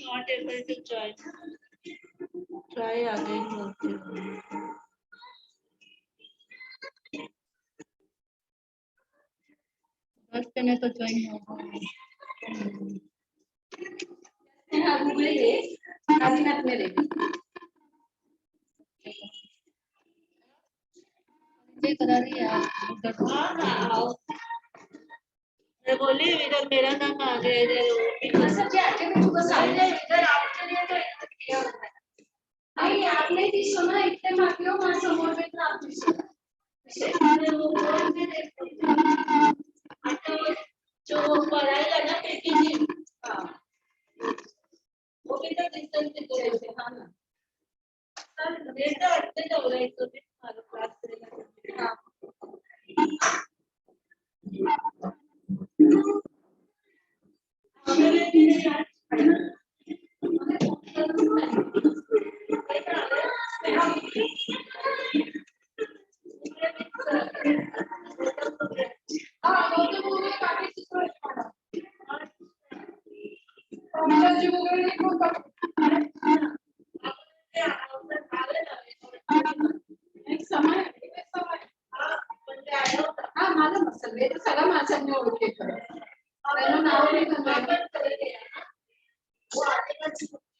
Not able to join, try again बोलते हो। बस करने तो ज्वाइन होगा। करा रही है मैं बोली इधर मेरा नाम आ गया, इधर आपने ती सुना इतने माफियों मां समोर में आप जो पढ़ाई करना पेटी जी, हाँ वो भी तो डिस्टेंस से हाँ ना सर बेटा अच्छे तो हो रहा है तो हमारा क्लास करेगा। हाँ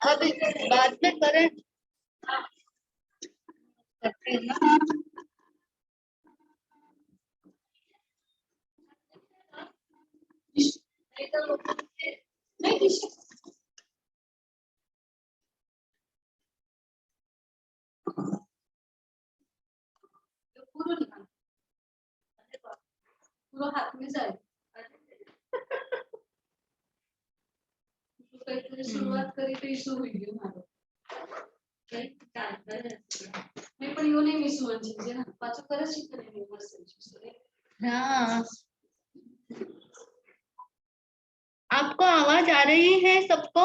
अभी बाद में करें करते हैं ना। पूरा हाथ में जाए सुरुवात करी तो इशू हुई गयो मारो नहीं पण यो नहीं मिस वन चीज ना पाछो करे शिकने में बस हां आपको आवाज आ रही है सबको?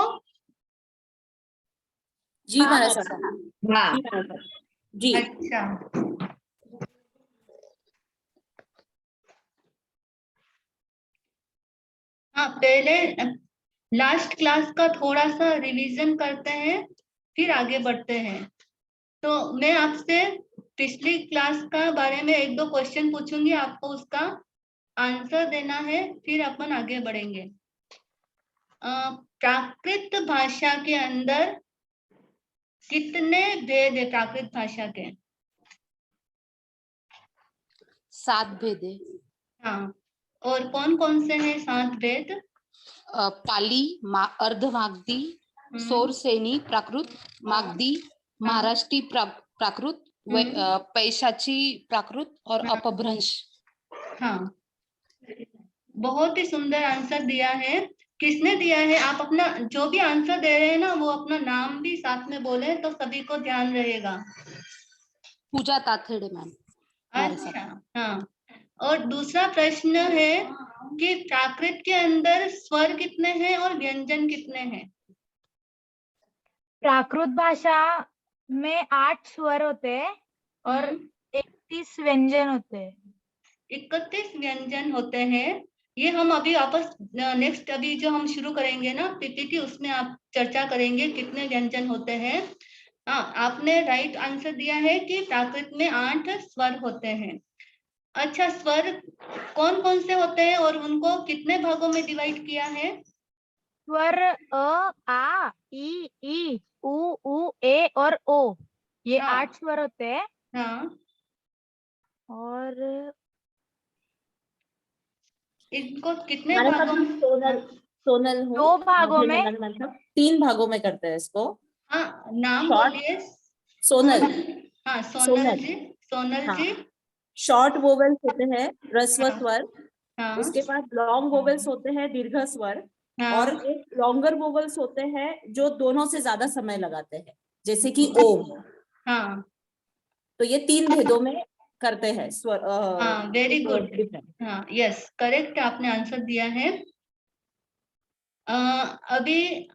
जी महाराज हाँ जी। अच्छा हाँ पहले लास्ट क्लास का थोड़ा सा रिवीजन करते हैं फिर आगे बढ़ते हैं। तो मैं आपसे पिछली क्लास का बारे में एक दो क्वेश्चन पूछूंगी, आपको उसका आंसर देना है, फिर अपन आगे बढ़ेंगे। प्राकृत भाषा के अंदर कितने भेद है? प्राकृत भाषा के 7 भेद है। हाँ और कौन कौन से हैं 7 भेद? पाली, अर्धमागधी, सोरसेनी प्राकृत, मागधी, महाराष्ट्री प्राकृत, पैशाची प्राकृत और अपभ्रंश। हाँ बहुत ही सुंदर आंसर दिया है। किसने दिया है? आप अपना जो भी आंसर दे रहे हैं ना वो अपना नाम भी साथ में बोले तो सभी को ध्यान रहेगा। पूजा ताथेड़े मैम। अच्छा हाँ और दूसरा प्रश्न है कि प्राकृत के अंदर स्वर कितने हैं और व्यंजन कितने हैं? प्राकृत भाषा में 8 स्वर होते हैं और 31 व्यंजन होते हैं। 31 व्यंजन होते हैं। ये हम अभी वापस नेक्स्ट अभी जो हम शुरू करेंगे ना पीपीटी उसमें आप चर्चा करेंगे कितने व्यंजन होते हैं। हाँ आपने राइट आंसर दिया है कि प्राकृत में 8 स्वर होते हैं। अच्छा स्वर कौन कौन से होते हैं और उनको कितने भागों में डिवाइड किया है? स्वर अ, आ, ई, उ, ए और ओ, ये 8 स्वर होते हैं। हाँ और इनको कितने भागों में? सोनल 2 भागों में, मतलब 3 भागों में करते हैं इसको। हाँ नाम शॉर्ट बोलिए। सोनल। हाँ सोनल जी। सोनल हाँ। जी शॉर्ट वोवेल्स होते हैं ह्रस्व हाँ, स्वर। हाँ, उसके बाद लॉन्ग वोवेल्स होते हैं दीर्घ स्वर। हाँ, और एक लॉन्गर वोवेल्स होते हैं जो दोनों से ज्यादा समय लगाते हैं जैसे कि ओम। हाँ तो ये 3 भेदों में करते हैं स्वर। हाँ वेरी गुड। हाँ यस करेक्ट आपने आंसर दिया है। अभी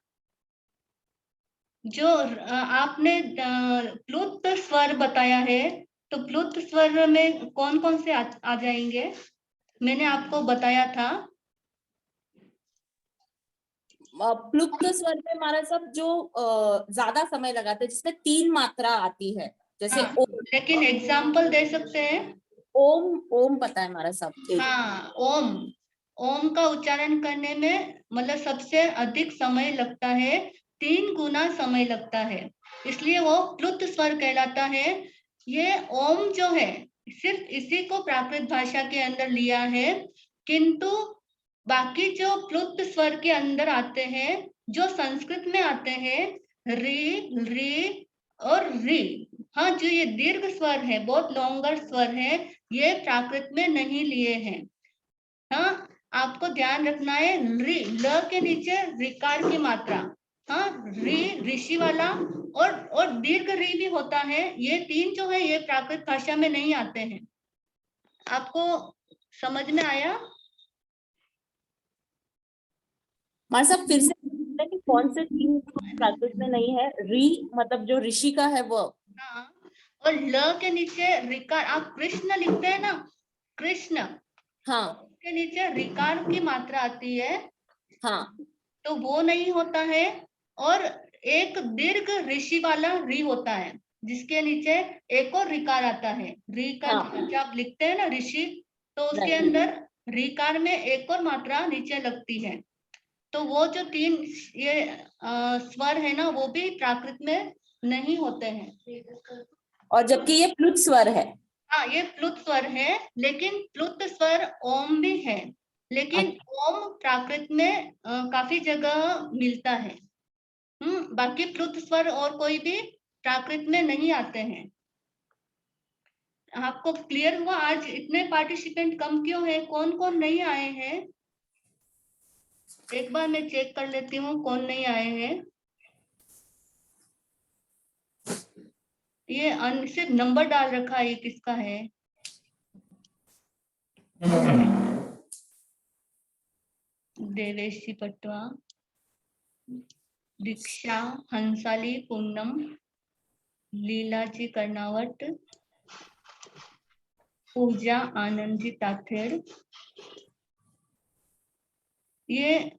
जो आपने प्लुत स्वर बताया है तो प्लुत स्वर में कौन कौन से आ जाएंगे? मैंने आपको बताया था। प्लुप्त स्वर में हमारा सब जो ज्यादा समय लगाते हैं, जिसमें 3 मात्रा आती है, जैसे हाँ, ओम। लेकिन एग्जाम्पल दे सकते हैं? ओम, ओम पता है हमारा सब एक। हाँ, ओम। ओम का उच्चारण करने में मतलब सबसे अधिक समय लगता है, 3 गुना समय लगता है, इसलिए वो प्लुत स्वर कहलाता है। ये ओम जो है सिर्फ इसी को प्राकृत भाषा के अंदर लिया है, किंतु बाकी जो प्लुत स्वर के अंदर आते हैं, जो संस्कृत में आते हैं, री, री और री, हाँ, जो ये दीर्घ स्वर है, बहुत लॉन्गर स्वर है, ये प्राकृत में नहीं लिए हैं। हाँ, आपको ध्यान रखना है, री, ल के नीचे रिकार की मात्रा, हाँ, री ऋषि वाला, और दीर्घ री भी होता है। ये 3 जो है ये प्राकृत भाषा में नहीं आते हैं। आपको समझ में आया? हमारे सब फिर से बोलते हैं कि कौन से 3 प्राकृत में नहीं है। री मतलब जो ऋषि का है वो। हाँ, और ल के नीचे रिकार, आप कृष्ण लिखते हैं ना, कृष्ण, हाँ के नीचे रिकार की मात्रा आती है, हाँ तो वो नहीं होता है। और एक दीर्घ ऋषि वाला री होता है, जिसके नीचे एक और रिकार आता है। री का हाँ। जब आप लिखते हैं ना ऋषि, तो उसके राइट। अंदर रिकार में एक और मात्रा नीचे लगती है। तो वो जो 3 ये स्वर है ना, वो भी प्राकृत में नहीं होते हैं। और जबकि ये प्लुत स्वर है। हाँ, ये प्लुत स्वर है, लेकिन प्लुत स्वर ओम भी है, लेकिन ओम प्राकृत में काफी जगह मिलता है। बाकी प्लुत स्वर और कोई भी प्राकृत में नहीं आते हैं। आपको क्लियर हुआ? आज इतने पार्टिसिपेंट कम क्यों है? कौन कौन नहीं आए हैं? एक बार मैं चेक कर लेती हूँ कौन नहीं आए हैं। ये सिर्फ नंबर डाल रखा है, ये किसका है? देवेशी पटवा, दीक्षा, हंसाली, पूनम, लीलाजी कर्नावट, पूजा आनंदजी ताथेड़। ये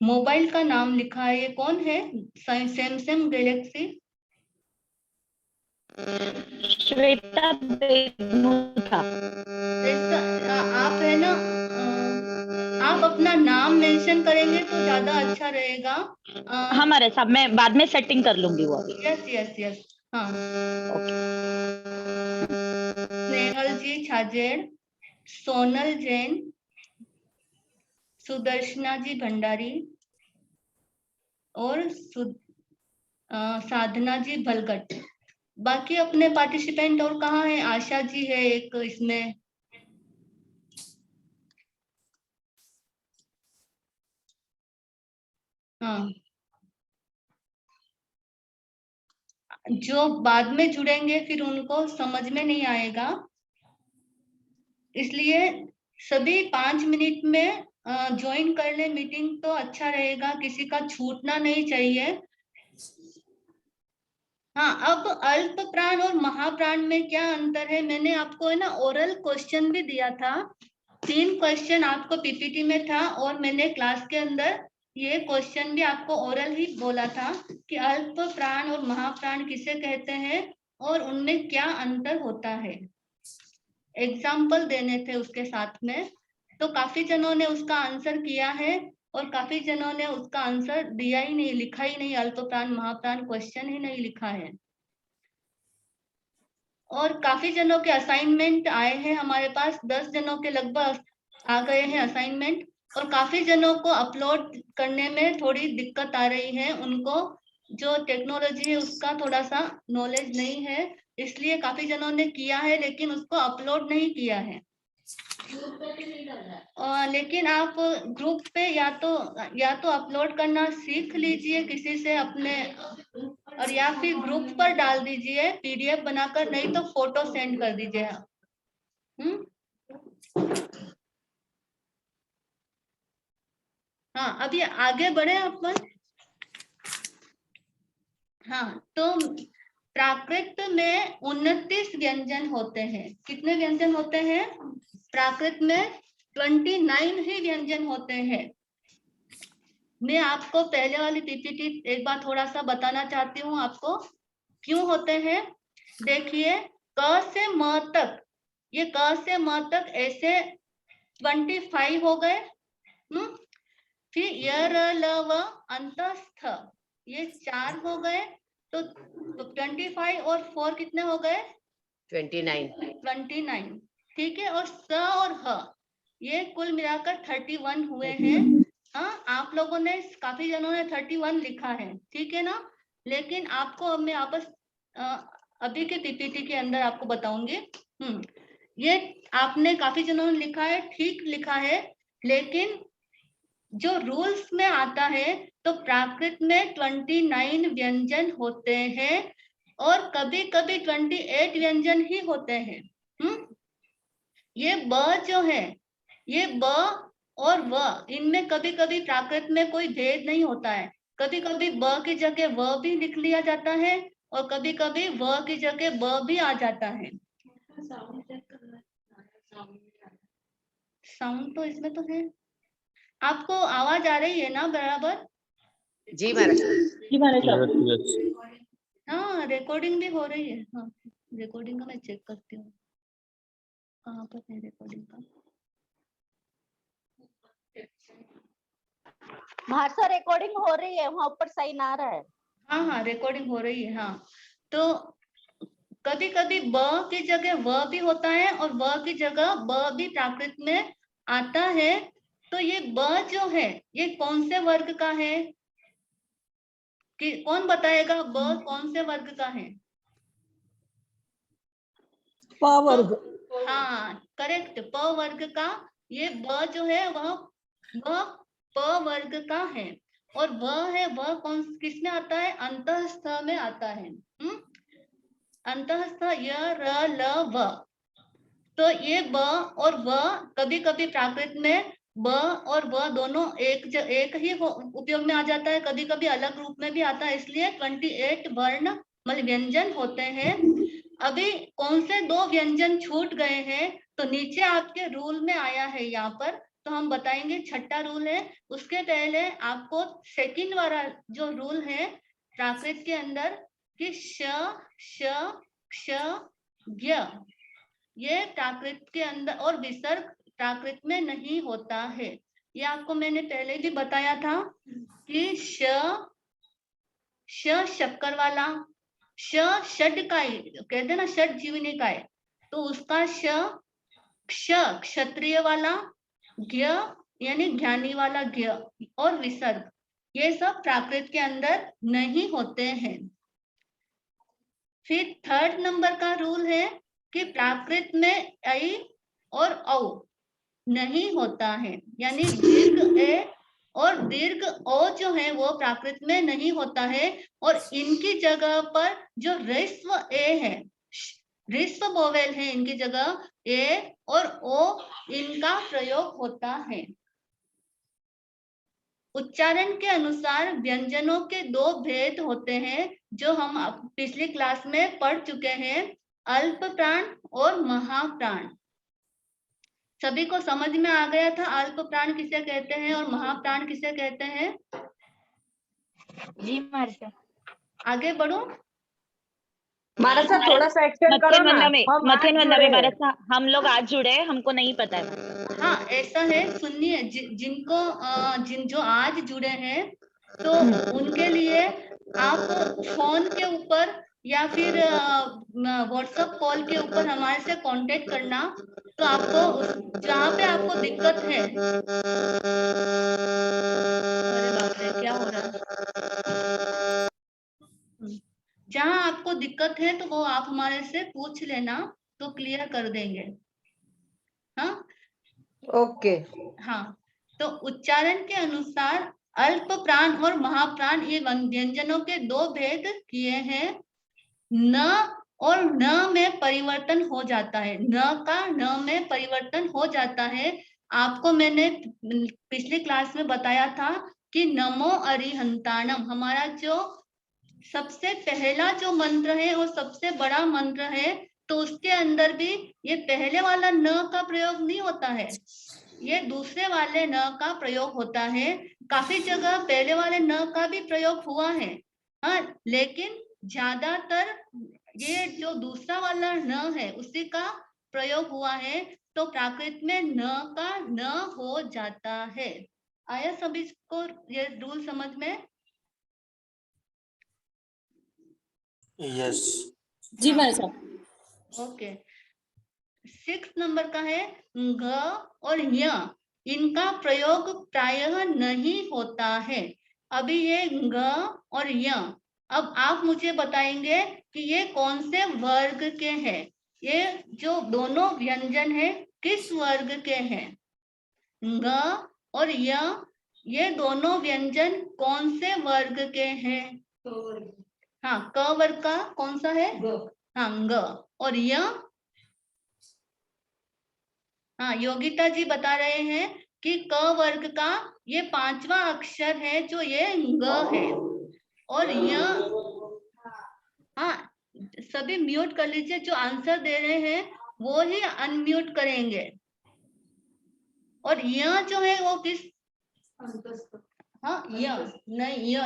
मोबाइल का नाम लिखा है, ये कौन है? Samsung Galaxy. श्वेता बेगनूथा। आप है ना, आप अपना नाम मेंशन करेंगे तो ज्यादा अच्छा रहेगा। हमारे सब मैं बाद में सेटिंग कर लूंगी वो अभी। यस यस यस, हाँ। स्नेहल जी छाजेड़, सोनल जैन, सुदर्शना जी भंडारी और साधना जी भलगट। बाकी अपने पार्टिसिपेंट और कहाँ है? आशा जी है एक इसमें। हाँ, जो बाद में जुड़ेंगे फिर उनको समझ में नहीं आएगा, इसलिए सभी 5 मिनट में ज्वाइन कर ले मीटिंग तो अच्छा रहेगा, किसी का छूटना नहीं चाहिए। हाँ, अब अल्प प्राण और महाप्राण में क्या अंतर है? मैंने आपको है ना ओरल क्वेश्चन भी दिया था, 3 क्वेश्चन आपको पीपीटी में था, और मैंने क्लास के अंदर ये क्वेश्चन भी आपको ओरल ही बोला था कि अल्प प्राण और महाप्राण किसे कहते हैं और उनमें क्या अंतर होता है। एग्जाम्पल देने थे उसके साथ में, तो काफी जनों ने उसका आंसर किया है और काफी जनों ने उसका आंसर दिया ही नहीं, लिखा ही नहीं, अल्प प्राण महाप्राण क्वेश्चन ही नहीं लिखा है। और काफी जनों के असाइनमेंट आए हैं हमारे पास, 10 जनों के लगभग आ गए हैं असाइनमेंट, और काफी जनों को अपलोड करने में थोड़ी दिक्कत आ रही है, उनको जो टेक्नोलॉजी है उसका थोड़ा सा नॉलेज नहीं है, इसलिए काफी जनों ने किया है लेकिन उसको अपलोड नहीं किया है। लेकिन आप ग्रुप पे या तो अपलोड करना सीख लीजिए किसी से अपने, और या फिर ग्रुप पर डाल दीजिए पीडीएफ बनाकर, नहीं तो फोटो सेंड कर दीजिए। हाँ, अभी आगे बढ़े अपन। हाँ, तो प्राकृत में 29 व्यंजन होते हैं। कितने व्यंजन होते हैं? प्राकृत में 29 ही व्यंजन होते हैं। मैं आपको पहले वाली पीपीटी एक बार थोड़ा सा बताना चाहती हूँ आपको क्यों होते हैं। देखिए, क से म तक, ये क से म तक ऐसे 25 हो गए। फिर य र ल व अंतस्थ, ये 4 हो गए। तो 25 और 4 कितने हो गए? 29। ठीक है। और स और ह, ये कुल मिलाकर 31 हुए हैं। हाँ, आप लोगों ने, काफी जनों ने 31 लिखा है, ठीक है ना। लेकिन आपको अब मैं आपस अभी के पीपीटी के अंदर आपको बताऊंगी। ये आपने काफी जनों ने लिखा है, ठीक लिखा है, लेकिन जो रूल्स में आता है तो प्राकृत में 29 व्यंजन होते हैं और कभी कभी 28 व्यंजन ही होते हैं। ये ब जो है, ये ब और व, इनमें कभी कभी प्राकृत में कोई भेद नहीं होता है। कभी कभी ब की जगह व भी लिख लिया जाता है और कभी कभी व की जगह ब भी आ जाता है। साउंड तो इसमें तो है। आपको आवाज आ रही है ना बराबर? जी महाराज। हाँ, रिकॉर्डिंग भी हो रही है। हाँ, रिकॉर्डिंग का मैं चेक करती हूँ कहाँ पर है रिकॉर्डिंग का। बाहर से रिकॉर्डिंग हो रही है, वहाँ ऊपर साइन आ रहा है। हाँ, रिकॉर्डिंग हो रही है। हाँ, तो कभी कभी ब की जगह व भी होता है और व की जगह ब भी प्राकृत में आता है। तो ये ब जो है, ये कौन से वर्ग का है? कि कौन बताएगा ब कौन से वर्ग का है? प वर्ग। हाँ, करेक्ट, प वर्ग का। ये ब जो है वह प वर्ग का है। और वह है, वह कौन किसमें आता है? अंतःस्थ में आता है। अंतःस्थ य र ल व। तो ये ब और व कभी कभी प्राकृत में ब और व दोनों एक ही उपयोग में आ जाता है, कभी कभी अलग रूप में भी आता है। इसलिए 28 वर्ण मतलब व्यंजन होते हैं। अभी कौन से 2 व्यंजन छूट गए हैं तो नीचे आपके रूल में आया है यहाँ पर, तो हम बताएंगे। छठा रूल है। उसके पहले आपको सेकंड वाला जो रूल है प्राकृत के अंदर कि श श क्ष ज्ञ, ये प्राकृत के अंदर और विसर्ग प्राकृत में नहीं होता है। ये आपको मैंने पहले भी बताया था कि श शक्कर वाला, श षडकाय कहते हैं ना, षड जीवनी काय, तो उसका श, क्ष क्षत्रिय वाला, ज्ञ यानी ज्ञानी वाला ज्ञ और विसर्ग, ये सब प्राकृत के अंदर नहीं होते हैं। फिर थर्ड नंबर का रूल है कि प्राकृत में ऐ और औ नहीं होता है, यानी दीर्घ ए और दीर्घ ओ जो है वो प्राकृत में नहीं होता है। और इनकी जगह पर जो ह्रस्व ए है, ह्रस्व वोवेल है, इनकी जगह ए और ओ, इनका प्रयोग होता है। उच्चारण के अनुसार व्यंजनों के 2 भेद होते हैं जो हम पिछली क्लास में पढ़ चुके हैं, अल्प प्राण और महाप्राण। सभी को समझ में आ गया था अल्प प्राण किसे कहते हैं और महाप्राण किसे कहते हैं? जी महाराज। आगे बढ़ो। महाराज साहब थोड़ा सा एक्सटेंड करो ना। मथेन वाला में महाराज साहब हम लोग आज जुड़े हैं, हमको नहीं पता है। हाँ, ऐसा है, सुनिए, जिनको जो आज जुड़े हैं तो उनके लिए आप फोन के ऊपर या फिर व्हाट्सएप कॉल के ऊपर हमारे से कांटेक्ट करना। तो आपको जहाँ पे आपको दिक्कत है, अरे बाप रे क्या हो रहा है, जहाँ आपको दिक्कत है तो वो आप हमारे से पूछ लेना, तो क्लियर कर देंगे। हाँ, ओके। हाँ, तो उच्चारण के अनुसार अल्प प्राण और महाप्राण ये व्यंजनों के 2 भेद किए हैं। न और न में परिवर्तन हो जाता है, न का न में परिवर्तन हो जाता है। आपको मैंने पिछली क्लास में बताया था कि नमो अरिहंताणम, हमारा जो सबसे पहला जो मंत्र है वो सबसे बड़ा मंत्र है, तो उसके अंदर भी ये पहले वाला न का प्रयोग नहीं होता है, ये दूसरे वाले न का प्रयोग होता है। काफी जगह पहले वाले न का भी प्रयोग हुआ है, हाँ, लेकिन ज्यादातर ये जो दूसरा वाला न है उसी का प्रयोग हुआ है, तो प्राकृत में न का न हो जाता है। आया सभी को ये रूल समझ में? यस। जी मारा साहब। ओके। 6 नंबर का है ग और य, इनका प्रयोग प्रायः नहीं होता है। अभी ये ग और य, अब आप मुझे बताएंगे कि ये कौन से वर्ग के हैं। ये जो दोनों व्यंजन है किस वर्ग के हैं? ग और य, ये दोनों व्यंजन कौन से वर्ग के हैं? हाँ, क वर्ग का कौन सा है? हाँ, ग। और य? हाँ, योगिता जी बता रहे हैं कि क वर्ग का ये 5वां अक्षर है जो ये ग है। और य, हाँ, सभी म्यूट कर लीजिए, जो आंसर दे रहे हैं वो ही अनम्यूट करेंगे। और य जो है वो किस, हाँ, य नहीं, य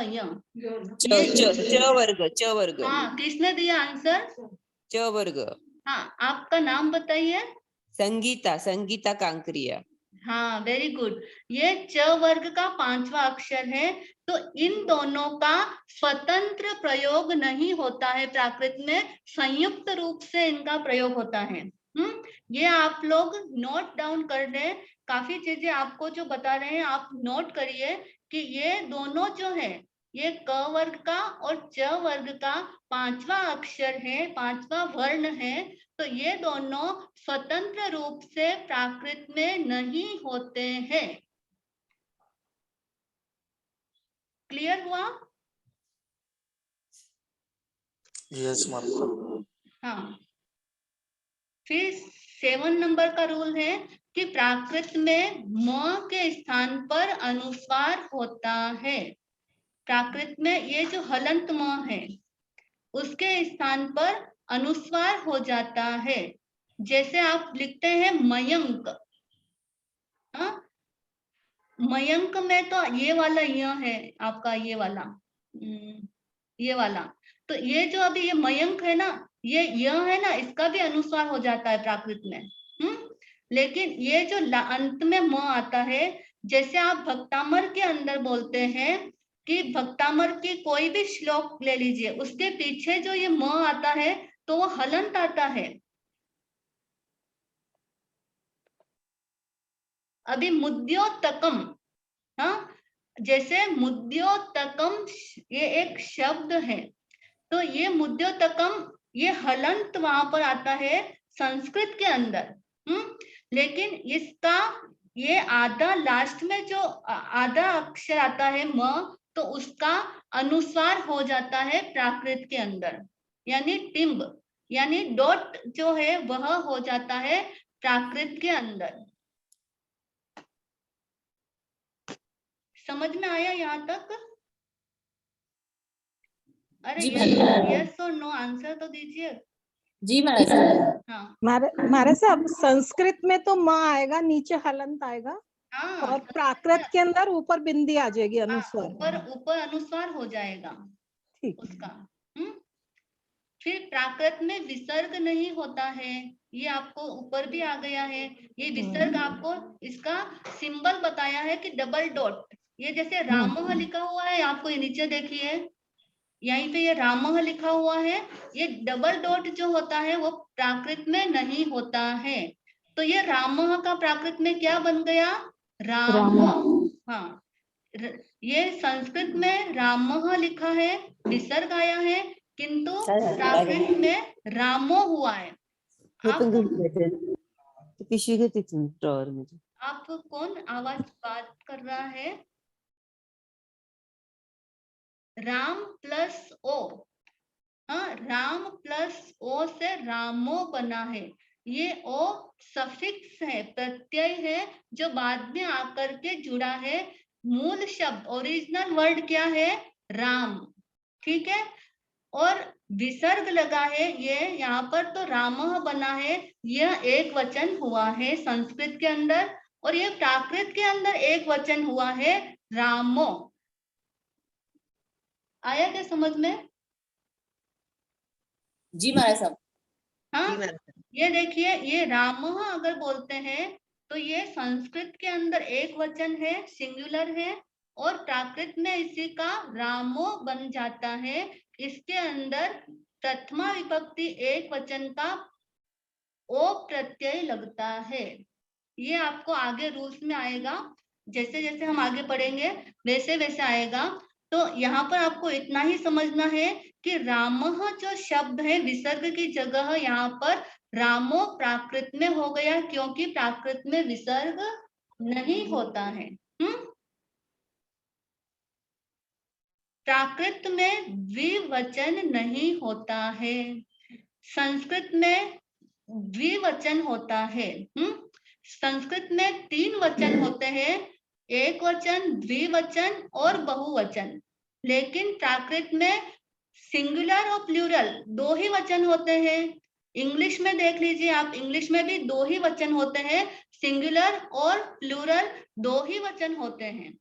च वर्ग। हाँ, किसने दिया आंसर? च वर्ग। हाँ, आपका नाम बताइए। संगीता कांकरिया। हाँ, वेरी गुड। ये च वर्ग का 5वां अक्षर है, तो इन दोनों का स्वतंत्र प्रयोग नहीं होता है प्राकृत में, संयुक्त रूप से इनका प्रयोग होता है। ये आप लोग नोट डाउन कर लें, काफी चीजें आपको जो बता रहे हैं आप नोट करिए कि ये दोनों जो है ये क वर्ग का और च वर्ग का 5वां अक्षर है, 5वां वर्ण है, तो ये दोनों स्वतंत्र रूप से प्राकृत में नहीं होते हैं। क्लियर हुआ? यस माता। हाँ। फिर 7 नंबर का रूल है कि प्राकृत में म के स्थान पर अनुस्वार होता है। प्राकृत में ये जो हलंत म है उसके स्थान पर अनुस्वार हो जाता है। जैसे आप लिखते हैं मयंक, हाँ, मयंक में तो ये वाला य है आपका, ये वाला, ये वाला, तो ये जो अभी ये मयंक है ना, ये य है ना, इसका भी अनुस्वार हो जाता है प्राकृत में। लेकिन ये जो अंत में म आता है, जैसे आप भक्तामर के अंदर बोलते हैं कि भक्तामर की कोई भी श्लोक ले लीजिए, उसके पीछे जो ये म आता है तो वो हलंत आता है। अभी मुद्योतकम, हाँ, जैसे मुद्योतकम ये एक शब्द है, तो ये मुद्योतकम ये हलंत वहां पर आता है संस्कृत के अंदर। लेकिन इसका ये आधा लास्ट में जो आधा अक्षर आता है म, तो उसका अनुस्वार हो जाता है प्राकृत के अंदर, यानी टिम्ब, यानी डॉट जो है वह हो जाता है प्राकृत के अंदर। समझ में आया यहाँ तक? अरे यस और नो आंसर तो दीजिए। जी महाराज साहब। हाँ हमारे साहब संस्कृत में तो म आएगा, नीचे हलंत आएगा, हाँ, और प्राकृत के अंदर ऊपर बिंदी आ जाएगी अनुस्वार। ऊपर अनुस्वार हो जाएगा ठीक। उसका। फिर प्राकृत में विसर्ग नहीं होता है, ये आपको ऊपर भी आ गया है। ये विसर्ग आपको इसका सिंबल बताया है कि डबल डॉट, ये जैसे रामः लिखा हुआ है आपको, ये नीचे देखिए यहीं पे ये रामः लिखा हुआ है, ये डबल डॉट जो होता है वो प्राकृत में नहीं होता है। तो ये रामः का प्राकृत में क्या बन गया? राम। हाँ, ये संस्कृत में रामः लिखा है, विसर्ग आया है, किंतु प्राकृत में रामो हुआ है। आप कौन आवाज बात कर रहा है? राम प्लस ओ, हाँ, राम प्लस ओ से रामो बना है। ये ओ सफिक्स है, प्रत्यय है जो बाद में आकर के जुड़ा है। मूल शब्द ओरिजिनल वर्ड क्या है? राम। ठीक है, और विसर्ग लगा है, ये यहाँ पर तो रामः बना है, यह एक वचन हुआ है संस्कृत के अंदर, और ये प्राकृत के अंदर एक वचन हुआ है रामो। आया क्या समझ में? जी महाराज साहब। हाँ, ये देखिए, ये रामः अगर बोलते हैं तो ये संस्कृत के अंदर एक वचन है, सिंगुलर है, और प्राकृत में इसी का रामो बन जाता है। इसके अंदर प्रथमा विभक्ति एक वचन का ओ प्रत्यय लगता है। ये आपको आगे रूल्स में आएगा, जैसे जैसे हम आगे पढ़ेंगे वैसे वैसे आएगा। तो यहाँ पर आपको इतना ही समझना है कि रामः जो शब्द है विसर्ग की जगह यहाँ पर रामो प्राकृत में हो गया, क्योंकि प्राकृत में विसर्ग नहीं होता है। प्राकृत में द्विवचन नहीं होता है, संस्कृत में द्विवचन होता है। संस्कृत में 3 वचन होते हैं, एक वचन, द्विवचन और बहुवचन। लेकिन प्राकृत में सिंगुलर और प्लूरल 2 ही वचन होते हैं। इंग्लिश में देख लीजिए आप, इंग्लिश में भी 2 ही वचन होते हैं, सिंगुलर और प्लूरल 2 ही वचन होते हैं।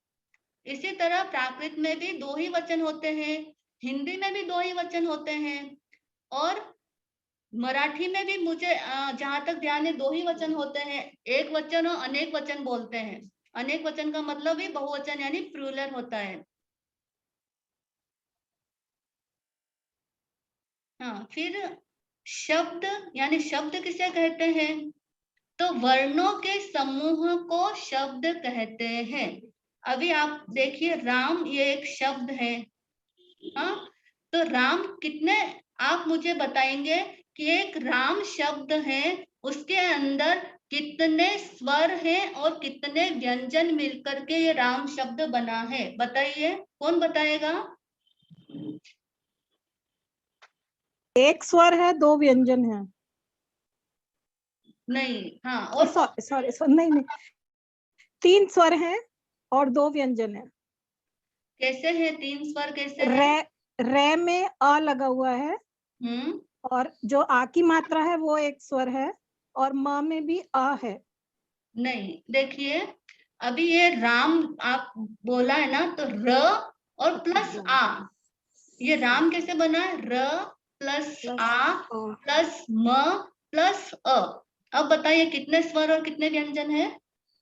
इसी तरह प्राकृत में भी 2 ही वचन होते हैं, हिंदी में भी 2 ही वचन होते हैं, और मराठी में भी मुझे जहां तक ध्यान है 2 ही वचन होते हैं। एक वचन और अनेक वचन बोलते हैं। अनेक वचन का मतलब भी बहुवचन यानी प्लूरल होता है। हाँ, फिर शब्द यानी शब्द किसे कहते हैं? तो वर्णों के समूह को शब्द कहते हैं। अभी आप देखिए, राम ये एक शब्द है। हाँ, तो राम कितने, आप मुझे बताएंगे कि एक राम शब्द है उसके अंदर कितने स्वर हैं और कितने व्यंजन मिलकर के ये राम शब्द बना है? बताइए, कौन बताएगा? एक स्वर है, 2 व्यंजन है। नहीं, हाँ, और सॉरी नहीं, 3 स्वर हैं और 2 व्यंजन है। कैसे है 3 स्वर? कैसे है? रे में अ लगा हुआ है, और जो आ की मात्रा है वो एक स्वर है, और म में भी अ है। नहीं, देखिए, अभी ये राम आप बोला है ना, तो र और प्लस आ, ये राम कैसे बना है? र प्लस आ प्लस म प्लस अ। अब बताइए कितने स्वर और कितने व्यंजन है?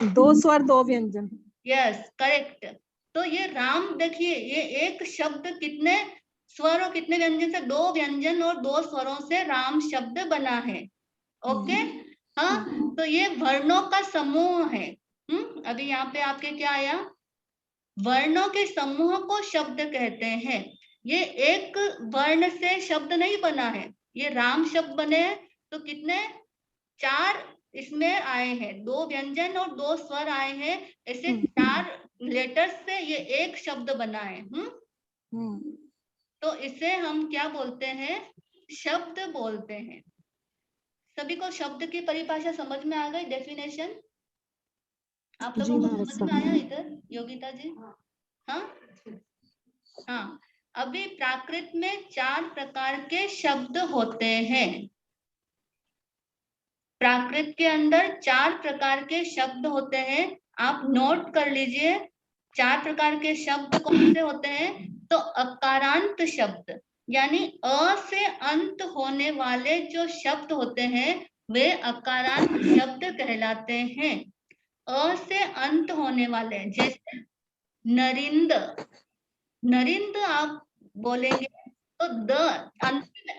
2 स्वर 2 व्यंजन। Yes, correct. तो ये राम देखिए, ये एक शब्द कितने स्वर और कितने व्यंजन से? 2 व्यंजन और 2 स्वरों से राम शब्द बना है। ओके, हाँ, तो ये वर्णों का समूह है। अभी यहाँ पे आपके क्या आया? वर्णों के समूह को शब्द कहते हैं। ये एक वर्ण से शब्द नहीं बना है, ये राम शब्द बने तो कितने? 4 इसमें आए हैं, 2 व्यंजन और 2 स्वर आए हैं, ऐसे 4 लेटर्स से ये एक शब्द बना है। तो इसे हम क्या बोलते हैं? शब्द बोलते हैं। सभी को शब्द की परिभाषा समझ में आ गई? डेफिनेशन आप लोगों को समझ में आया इधर, योगिता जी? हाँ, अभी प्राकृत में 4 प्रकार के शब्द होते हैं। प्राकृत के अंदर 4 प्रकार के शब्द होते हैं, आप नोट कर लीजिए। 4 प्रकार के शब्द कौन से होते हैं? तो अकारांत शब्द, यानी अ से अंत होने वाले जो शब्द होते हैं वे अकारांत शब्द कहलाते हैं। अ से अंत होने वाले, जैसे नरिंद, नरिंद आप बोलेंगे तो द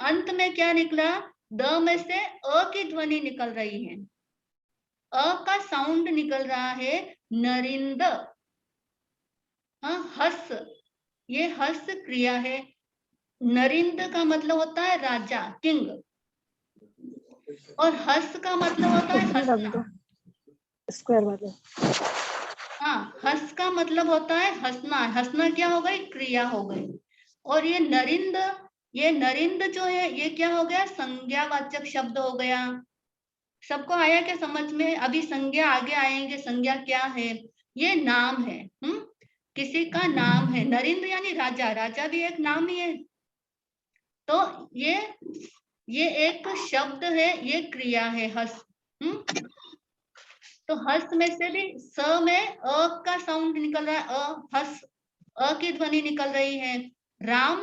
अंत में क्या निकला? द में से अ की ध्वनि निकल रही है, अ का साउंड निकल रहा है, नरिंद। हाँ, हस, ये हस क्रिया है। नरिंद का मतलब होता है राजा, किंग, और हस का मतलब होता है हंसना। स्क्वायर वाले। हाँ, हस का मतलब होता है हंसना। हंसना क्या हो गई? क्रिया हो गई। और ये नरिंद जो है ये क्या हो गया? संज्ञावाचक शब्द हो गया। सबको आया क्या समझ में? अभी संज्ञा आगे आएंगे। संज्ञा क्या है? ये नाम है। किसी का नाम है। नरिंद यानी राजा, राजा भी एक नाम ही है। तो ये एक शब्द है, ये क्रिया है हस। तो हस में से भी स में अ का साउंड निकल रहा है, हस, अ की ध्वनि निकल रही है। राम,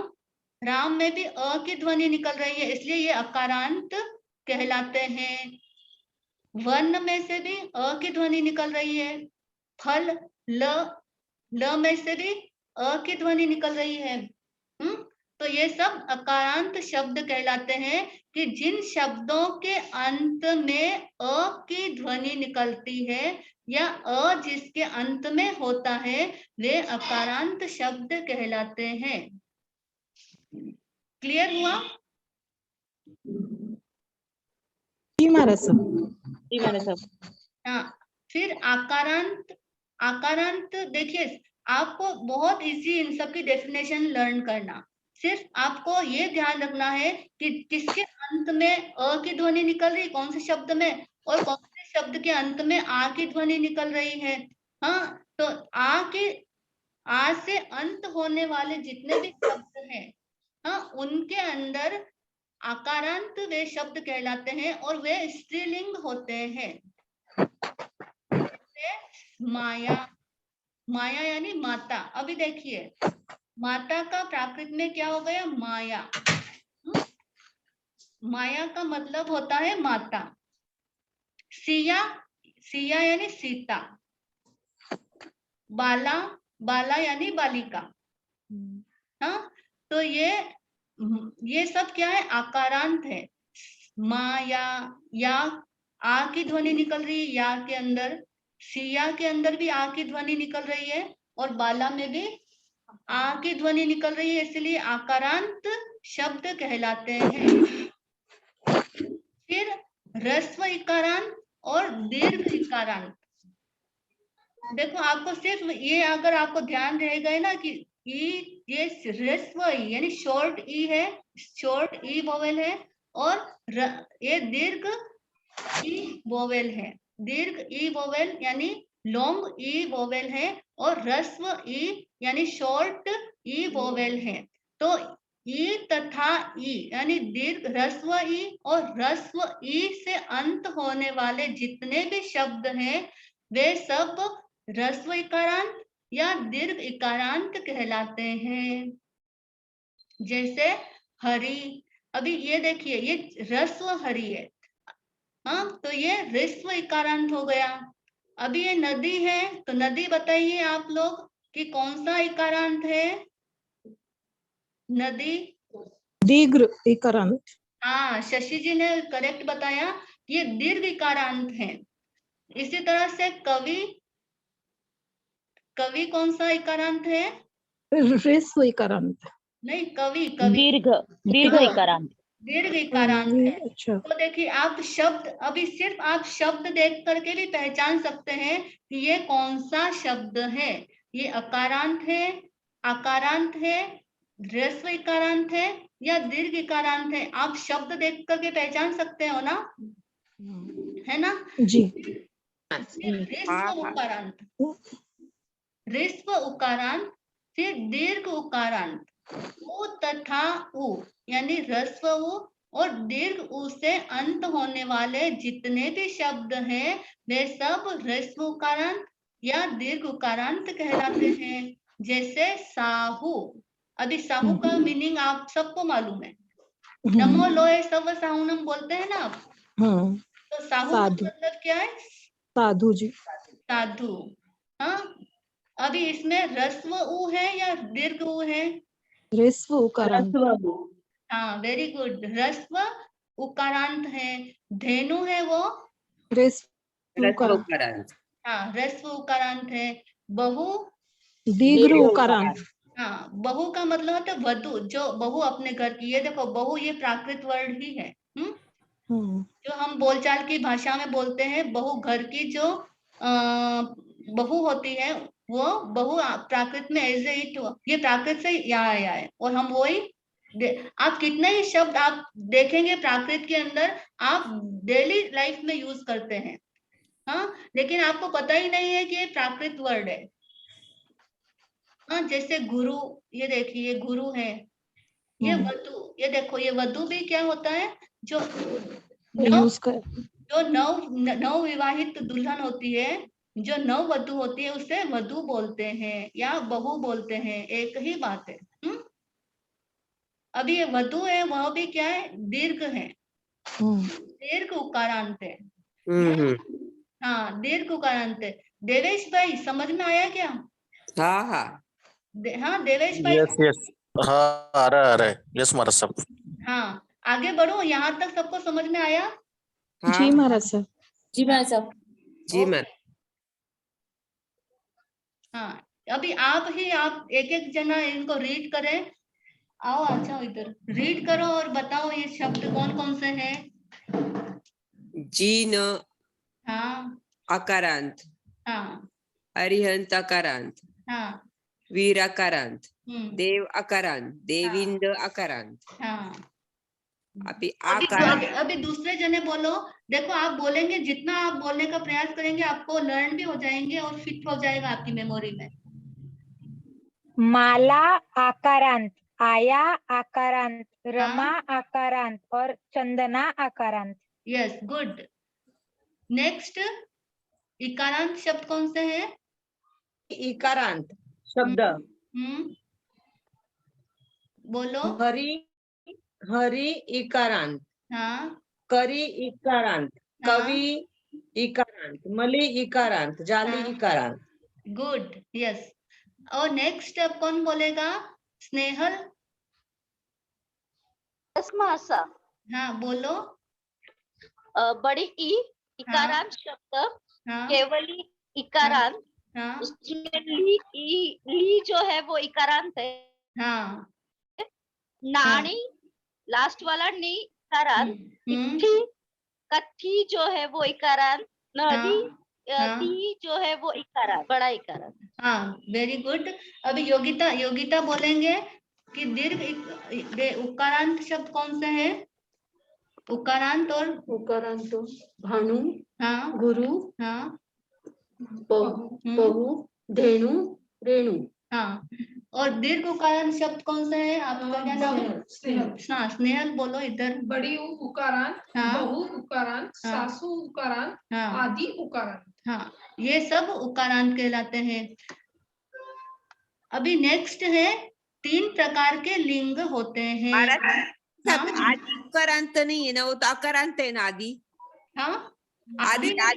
राम में भी अ की ध्वनि निकल रही है, इसलिए ये अकारांत कहलाते हैं। वर्ण में से भी अ की ध्वनि निकल रही है। फल, ल में से भी अ की ध्वनि निकल रही है। तो ये सब अकारांत शब्द कहलाते हैं कि जिन शब्दों के अंत में अ की ध्वनि निकलती है या अ जिसके अंत में होता है, वे अकारांत शब्द कहलाते हैं। क्लियर हुआ? जी महाराज साहब। हाँ, फिर आकारांत। आकारांत देखिए, आपको बहुत इजी इन सब की डेफिनेशन लर्न करना। सिर्फ आपको ये ध्यान रखना है कि किसके अंत में अ की ध्वनि निकल रही, कौन से शब्द में, और कौन से शब्द के अंत में आ की ध्वनि निकल रही है। हाँ, तो आ से अंत होने वाले जितने भी शब्द हैं, हाँ, उनके अंदर आकारांत वे शब्द कहलाते हैं और वे स्त्रीलिंग होते हैं। माया, माया यानी माता। अभी देखिए, माता का प्राकृत में क्या हो गया? माया। माया का मतलब होता है माता। सिया, सिया यानी सीता। बाला, बाला यानी बालिका। हाँ, तो ये सब क्या है? आकारांत है। माया, या आ की ध्वनि निकल रही है, या के अंदर। सिया के अंदर भी आ की ध्वनि निकल रही है, और बाला में भी आ की ध्वनि निकल रही है, इसलिए आकारांत शब्द कहलाते हैं। फिर ह्रस्व इकारांत और दीर्घ इकारांत। देखो, आपको सिर्फ ये अगर आपको ध्यान रहेगा ना कि ये ह्रस्व ई यानी शॉर्ट ई है, शॉर्ट ई वोवेल है, और ये दीर्घ ई वोवेल है। दीर्घ ई वोवेल यानी लॉन्ग ई वोवेल है, और ह्रस्व ई यानी शॉर्ट ई वोवेल है। तो ई तथा ई यानी दीर्घ ह्रस्व ई और ह्रस्व ई से अंत होने वाले जितने भी शब्द हैं, वे सब ह्रस्व इकारांत या दीर्घ इकारांत कहलाते हैं। जैसे हरि, अभी ये देखिए, ये ह्रस्व हरि है, हाँ, तो ये ह्रस्व इकारांत हो गया। अभी ये नदी है, तो नदी बताइए आप लोग कि कौन सा इकारांत है? नदी दीर्घ इकारांत। हाँ, शशि जी ने करेक्ट बताया, ये दीर्घ इकारांत है। इसी तरह से कवि, कवि कौन सा इकारांत है? ह्रस्व इकारांत। नहीं, कवि, कवि दीर्घ, दीर्घ हाँ, इकारांत। दीर्घ इकारांत है। अच्छा। तो देखिए, आप शब्द, अभी सिर्फ आप शब्द देख करके भी पहचान सकते हैं कि ये कौन सा शब्द है। ये अकारांत है, आकारांत है, ह्रस्व इकारांत है या दीर्घ इकारांत है। आप शब्द देख करके पहचान सकते हो ना, है ना? जी। ह्रस्व उकारांत, ह्रस्व उकारांत, फिर दीर्घ उकारांत। उ तथा उ यानी ह्रस्व उ और दीर्घ उ से अंत होने वाले जितने भी शब्द हैं, वे सब ह्रस्व उकारांत या दीर्घ उकारांत कहलाते हैं। जैसे साहू, अभी साहू का मीनिंग आप सबको मालूम है। नमो लोए सब साहुनम बोलते हैं ना आप, तो साहू का साधु, मतलब क्या है? साधु जी। साधु। हाँ, अभी इसमें ह्रस्व उ है या दीर्घ उ है? ह्रस्व उकारांत। हाँ, वेरी गुड, ह्रस्व उकारांत है। धेनु है वो ह्रस्व उकारांत। उकारांत। हाँ, ह्रस्व उकारांत है। बहु, दीर्घ उकारांत। हाँ, बहू का मतलब होता है वधु, जो बहू अपने घर की। ये देखो, बहू ये प्राकृत वर्ड ही है। जो हम बोलचाल की भाषा में बोलते हैं, बहू घर की जो बहू होती है, वो बहू प्राकृत में एज इट, ये प्राकृत से यहाँ आया है। और हम वही आप कितने ही शब्द आप देखेंगे प्राकृत के अंदर, आप डेली लाइफ में यूज करते हैं, हाँ, लेकिन आपको पता ही नहीं है कि ये प्राकृत वर्ड है। हाँ, जैसे गुरु, ये देखिए गुरु है, ये वधु, ये देखो ये वधु भी क्या होता है, जो यूज कर जो नव विवाहित दुल्हन होती है, जो नव वधु होती है उसे वधु बोलते हैं या बहू बोलते हैं, एक ही बात है। अभी ये वधु है वह भी क्या है, दीर्घ है, दीर्घ उकारांत है। हाँ दीर्घ उकारांत है। देवेश भाई समझ में आया क्या? हाँ हाँ हाँ देवेश भाई। यस यस, हाँ आ रहा है, यस महाराज साहब। हाँ आगे बढ़ो, यहाँ तक सबको समझ में आया? जी महाराज साहब। जी महाराज साहब। जी मैम। हाँ अभी आप एक एक जना इनको रीड करें। आओ अच्छा इधर रीड करो और बताओ ये शब्द कौन कौन से हैं। जीन हाँ अकारांत, हाँ अरिहंत अकारांत, हाँ वीर अकारांत, हम्म देव अकारांत, देविंद अकारांत। हाँ। अभी अभी दूसरे जने बोलो। देखो आप बोलेंगे, जितना आप बोलने का प्रयास करेंगे आपको लर्न भी हो जाएंगे और फिट हो जाएगा आपकी मेमोरी में। माला आकारांत, आया आकारांत, रमा आकारांत और चंदना आकारांत। Yes good. नेक्स्ट इकारांत शब्द कौन से हैं? इकारांत शब्द बोलो। हरी इकारांत, हाँ करी इकारांत, कवि इकारांत, मली इकारांत, जाली इकारांत। Good yes. और नेक्स्ट अब कौन बोलेगा? स्नेहल। यस महाराज साहब। हाँ बोलो। बड़ी ई इकारांत शब्द, हाँ केवली इकारांत, हाँ उसमें ली जो है वो इकारांत है। हाँ नानी लास्ट वाला नी इकारांत, इक्थी कथी जो है वो इकारांत, नदी ती जो है वो इकारांत, बड़ा इकारांत। हाँ वेरी गुड। अभी योगिता बोलेंगे कि दीर्घ उकारांत शब्द कौन से है? उकारांत और उकारांत भानु, हाँ गुरु, हाँ बहु, धेनु, रेणु। हाँ और दीर्घ उकारांत शब्द कौन से है? आपका क्या नाम है? हाँ स्नेहल बोलो इधर। बड़ी उकारांत, बहु उकारांत, सासू उकारांत, आदि उकारांत। हाँ ये सब उकारांत कहलाते हैं। अभी नेक्स्ट है 3 प्रकार के लिंग होते हैं। आदि उकारांत नहीं है ना, वो तो अकारांत है ना आदि। हाँ आदि का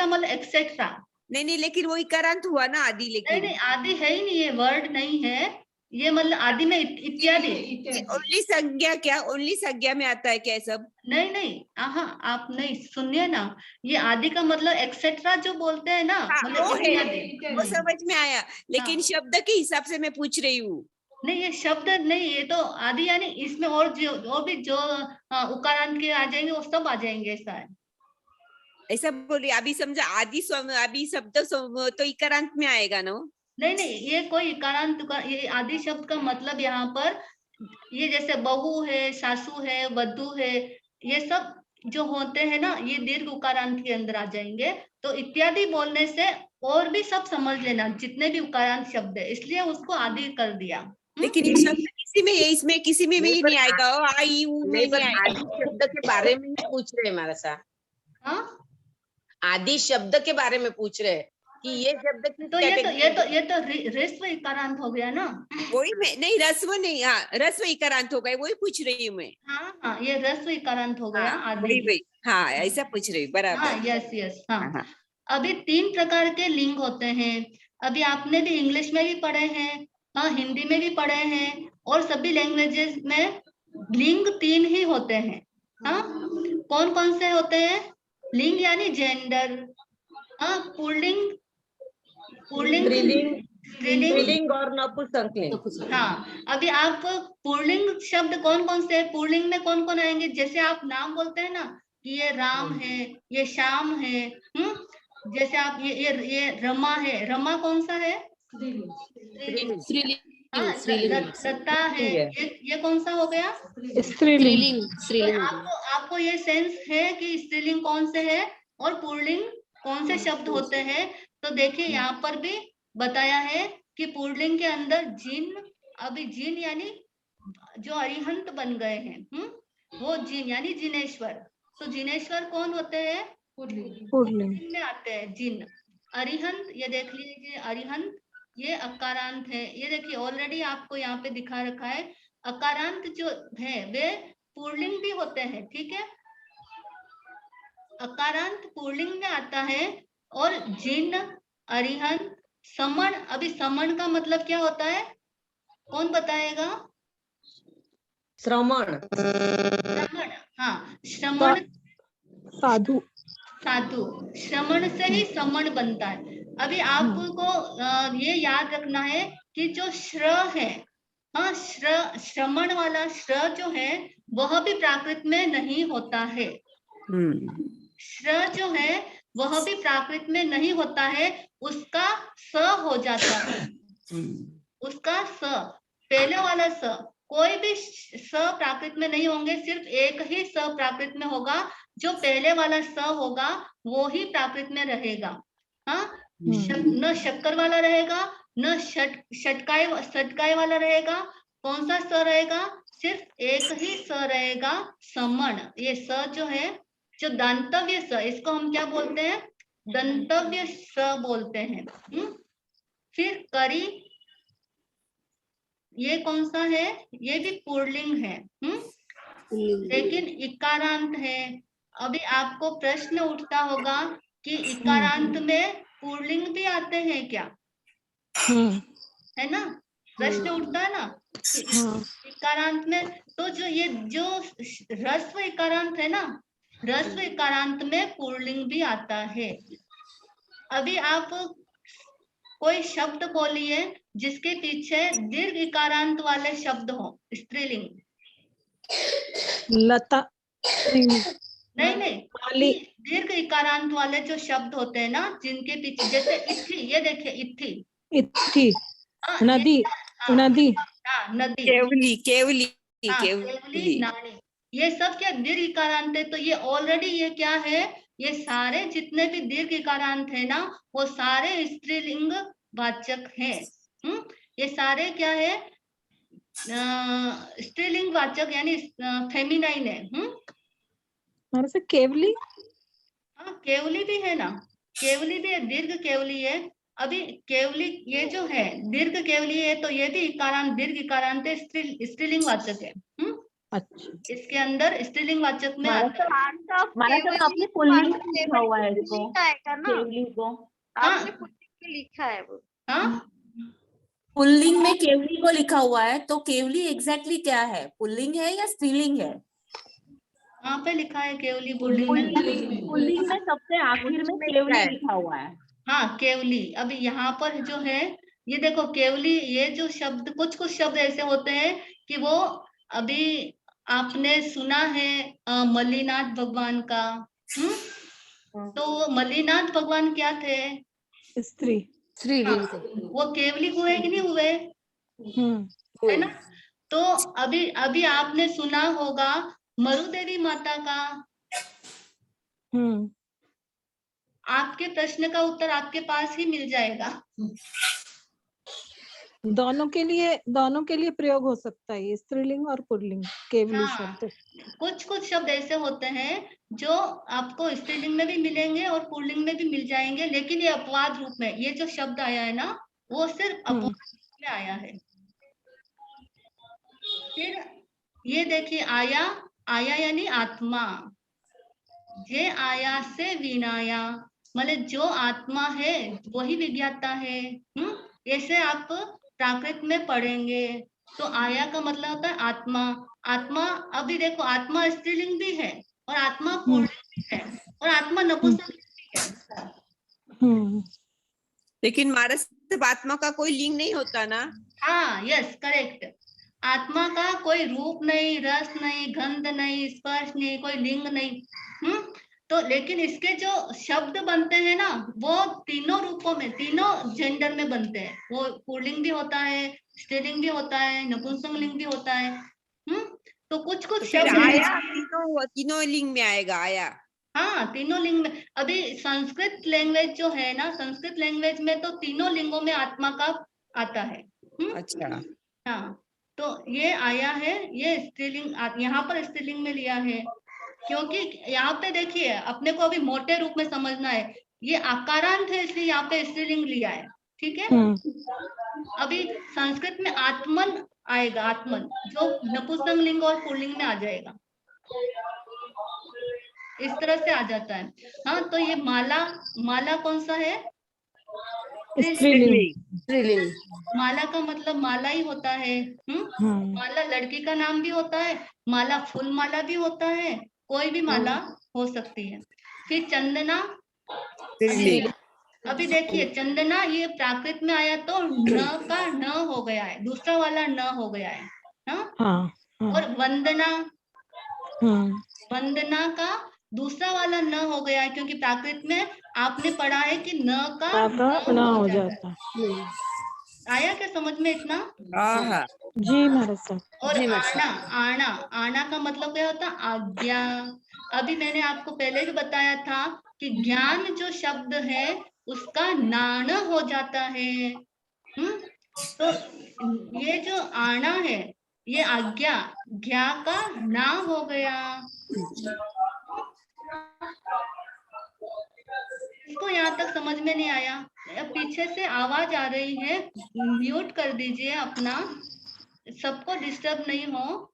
मतलब एक्सेट्रा। नहीं लेकिन वो इकारांत हुआ ना आदि। लेकिन नहीं आदि है ही नहीं है, वर्ड नहीं है ये, मतलब आदि में इत्यादि। ओनली संज्ञा, क्या ओनली संज्ञा में आता है क्या सब? नहीं हाँ आप नहीं सुनिए ना, ये आदि का मतलब एक्सेट्रा जो बोलते हैं ना, मतलब वो समझ में आया, लेकिन शब्द के हिसाब से मैं पूछ रही हूँ। नहीं ये शब्द नहीं, ये तो आदि यानी इसमें और भी जो उकारांत के आ जाएंगे वो सब आ जाएंगे ऐसा है। ऐसा बोल रही अभी समझा, आदि शब्द तो इकारांत में आएगा ना? नहीं ये कोई इकारांत ये आदि शब्द का मतलब यहाँ पर ये जैसे बहू है, सासू है, वधू है, ये सब जो होते हैं ना ये दीर्घ उकारांत के अंदर आ जाएंगे। तो इत्यादि बोलने से और भी सब समझ लेना जितने भी उकारांत शब्द है, इसलिए उसको आदि कर दिया। लेकिन ये शब्द इसमें किसी में भी नहीं आएगा, आई ऊ में नहीं आएगा। शब्द के बारे में पूछ रहे हमारा साहब। हाँ आदि शब्द के बारे में पूछ रहे हैं कि ये शब्द तो ये तो ह्रस्व इकारांत हो गया ना। वही मैं नहीं, रस्व नहीं, हाँ रस्व इकारांत हो गए, वही पूछ रही हूँ मैं। हाँ ये रस्व इकारांत हो गया आदि। वही हाँ ऐसा पूछ रही हूँ, बराबर। हाँ यस हाँ। अभी 3 प्रकार के लिंग होते हैं। अभी आपने भी इंग्लिश में भी पढ़े हैं, हाँ हिंदी में भी पढ़े हैं, और सभी लैंग्वेजेस में लिंग 3 ही होते हैं। हाँ कौन कौन से होते हैं? लिंग यानी जेंडर, हाँ पुल्लिंग स्त्रीलिंग और नपुंसकलिंग। हाँ अभी आप पुल्लिंग शब्द कौन कौन से है, पुल्लिंग में कौन कौन आएंगे? जैसे आप नाम बोलते हैं ना कि ये राम है, ये श्याम है, जैसे आप ये रमा है, रमा कौन सा है? दत्ता है, ये कौन सा हो गया? स्त्रीलिंग। आपको ये सेंस है कि स्त्रीलिंग कौन से है और पुल्लिंग कौन से शब्द होते हैं। तो देखिए यहाँ पर भी बताया है कि पुल्लिंग के अंदर जिन, अभी जिन यानी जो अरिहंत बन गए हैं, वो जिन यानी जिनेश्वर। तो जिनेश्वर कौन होते हैं? पुल्लिंग में आते हैं जिन। अरिहंत, ये देख लीजिए, अरिहंत ये अकारांत है। ये देखिए ऑलरेडी आपको यहाँ पे दिखा रखा है। अकारांत जो है वे पुल्लिंग भी होते हैं, ठीक है। अकारांत पुल्लिंग में आता है। और जिन, अरिहंत, समण। अभी समण का मतलब क्या होता है, कौन बताएगा? श्रमण। श्रमण, हाँ श्रमण, साधु। साधु। श्रमण से ही समण बनता है। अभी आपको ये याद रखना है कि जो श्र है, हाँ श्रमण वाला श्र जो है वह भी प्राकृत में नहीं होता है। श्र जो है वह भी प्राकृत में नहीं होता है, उसका स हो जाता है। उसका स, पहले वाला स, कोई भी स प्राकृत में नहीं होंगे, सिर्फ एक ही स प्राकृत में होगा। जो पहले वाला स होगा वो ही प्राकृत में रहेगा। हाँ, न शक्कर वाला रहेगा, न षटकाय वाला रहेगा। कौन सा स रहेगा? सिर्फ एक ही स रहेगा, समण। ये स जो है, जो दंतव्य स, इसको हम क्या बोलते हैं? दंतव्य स बोलते हैं। फिर करी, ये कौन सा है? ये भी पुल्लिंग है, लेकिन इकारांत है। अभी आपको प्रश्न उठता होगा कि इकारांत में पुल्लिंग भी आते हैं क्या? है ना, प्रश्न उठता है ना इकारांत में। तो जो ह्रस्व इकारांत है ना, ह्रस्व इकारांत में पुल्लिंग भी आता है। अभी आप कोई शब्द बोलिए जिसके पीछे दीर्घ इकारांत वाले शब्द हो, स्त्रीलिंग। लता। नहीं, दीर्घ इकारांत वाले जो शब्द होते हैं ना, जिनके पीछे, जैसे इथी, ये देखिए इथी, नदी, नदी, नदी, केवली, केवली, केवली, नानी, ये सब क्या दीर्घ इकारांत है। तो ये ऑलरेडी ये क्या है, ये सारे जितने भी दीर्घ इकारांत है ना, वो सारे स्त्रीलिंग वाचक है। ये सारे क्या है, स्त्रीलिंग वाचक यानी फेमिनाइन है। से केवली, हाँ केवली भी है ना, केवली भी है, दीर्घ केवली है। अभी केवली ये जो है दीर्घ केवली है, तो ये भी इकारांत, दीर्घ इकारांत है, स्त्रीलिंग वाचक है। अच्छा, इसके अंदर स्त्रीलिंग वाचक में आता है। आपने पुल्लिंग में लिखा हुआ है इसको, केवली को। आपने पुल्लिंग में लिखा है वो। हाँ, पुल्लिंग में केवली को लिखा हुआ है, तो केवली एग्जैक्टली क्या है, पुल्लिंग है या स्त्रीलिंग है? यहाँ पे लिखा है केवली, पुल्लिंग पुल्लिंग में सबसे आखिर में केवली लिखा हुआ है। हाँ केवली। अभी यहाँ पर जो है, ये देखो केवली, ये जो शब्द, कुछ शब्द ऐसे होते हैं कि वो, अभी आपने सुना है मल्लीनाथ भगवान का, तो मल्लीनाथ भगवान क्या थे? स्त्री। वो केवली हुए कि नहीं हुए? है ना। तो अभी आपने सुना होगा मरुदेवी माता का। आपके प्रश्न का उत्तर आपके पास ही मिल जाएगा। दोनों के लिए प्रयोग हो सकता है, स्त्रीलिंग और पुल्लिंग केवली शब्द। कुछ शब्द ऐसे होते हैं जो आपको स्त्रीलिंग में भी मिलेंगे और पुल्लिंग में भी मिल जाएंगे, लेकिन ये अपवाद रूप में, ये जो शब्द आया है ना, वो सिर्फ अपवाद रूप में आया है। फिर ये देखिए, आया यानी आत्मा। ये आया से विनाया, मतलब जो आत्मा है वही विज्ञाता है। ऐसे आप प्राकृत में पढ़ेंगे। तो आया का मतलब होता है आत्मा। आत्मा, अभी देखो आत्मा स्त्रीलिंग भी है और आत्मा पुल्लिंग भी है और आत्मा नपुंसकलिंग भी है। लेकिन महाराज सिर्फ आत्मा का कोई लिंग नहीं होता ना? हाँ यस करेक्ट। आत्मा का कोई रूप नहीं, रस नहीं, गंध नहीं, स्पर्श नहीं, कोई लिंग नहीं। तो लेकिन इसके जो शब्द बनते हैं ना, वो तीनों रूपों में, तीनों जेंडर में बनते हैं। वो पुल्लिंग भी होता है, स्त्रीलिंग भी होता है, नपुंसकलिंग भी होता है। तो कुछ शब्द आया तीनों लिंग में आएगा, आया। हाँ तीनों लिंग में। अभी संस्कृत लैंग्वेज जो है ना, संस्कृत लैंग्वेज में तो तीनों लिंगों में आत्मा का आता है। अच्छा। हाँ, तो ये आया है, ये स्त्रीलिंग यहाँ पर स्त्रीलिंग में लिया है, क्योंकि यहाँ पे देखिए अपने को अभी मोटे रूप में समझना है, ये आकारांत है इसलिए यहाँ पे स्त्रीलिंग लिया है, ठीक है। अभी संस्कृत में आत्मन आएगा, आत्मन, जो नपुंसक लिंग और पुल्लिंग में आ जाएगा, इस तरह से आ जाता है। हाँ, तो ये माला, माला कौन सा है? स्त्रीलिंग। माला का मतलब माला ही होता है। माला लड़की का नाम भी होता है, माला फूल माला भी होता है, कोई भी माला हो सकती है। फिर चंदना, अभी देखिए चंदना ये प्राकृत में आया तो न का न हो गया है, दूसरा वाला न हो गया है। हाँ? और वंदना, वंदना का दूसरा वाला न हो गया है, क्योंकि प्राकृत में आपने पढ़ा है कि न का न हो जाता है। आया क्या समझ में इतना? जी महाराज साहब। और आना, आना, आना का मतलब क्या होता है? आज्ञा। अभी मैंने आपको पहले भी बताया था कि ज्ञान जो शब्द है उसका नाण हो जाता है। तो ये जो आना है ये आज्ञा, ज्ञा का ना हो गया। इसको यहाँ तक समझ में नहीं आया? पीछे से आवाज आ रही है, म्यूट कर दीजिए अपना, सबको डिस्टर्ब नहीं हो।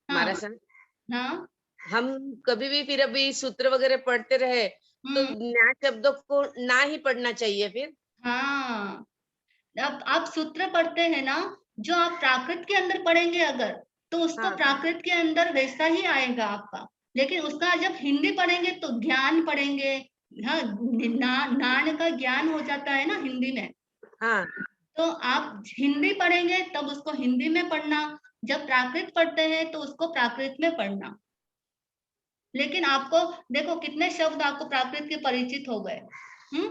हमारा सन, हाँ, हम कभी भी फिर अभी सूत्र वगैरह पढ़ते रहे तो न्याय शब्दों को ना ही पढ़ना चाहिए फिर। हाँ, अब आप सूत्र पढ़ते हैं ना, जो आप प्राकृत के अंदर पढ़ेंगे अगर, तो उसको प्राकृत के अंदर वैसा ही आएगा आपका, लेकिन उसका जब हिंदी पढ़ेंगे तो ज्ञान पढ़ेंगे। हाँ, नान का ज्ञान हो जाता है ना हिंदी में। हाँ, तो आप हिंदी पढ़ेंगे तब उसको हिंदी में पढ़ना, जब प्राकृत पढ़ते हैं तो उसको प्राकृत में पढ़ना। लेकिन आपको देखो कितने शब्द आपको प्राकृत के परिचित हो गए। हाँ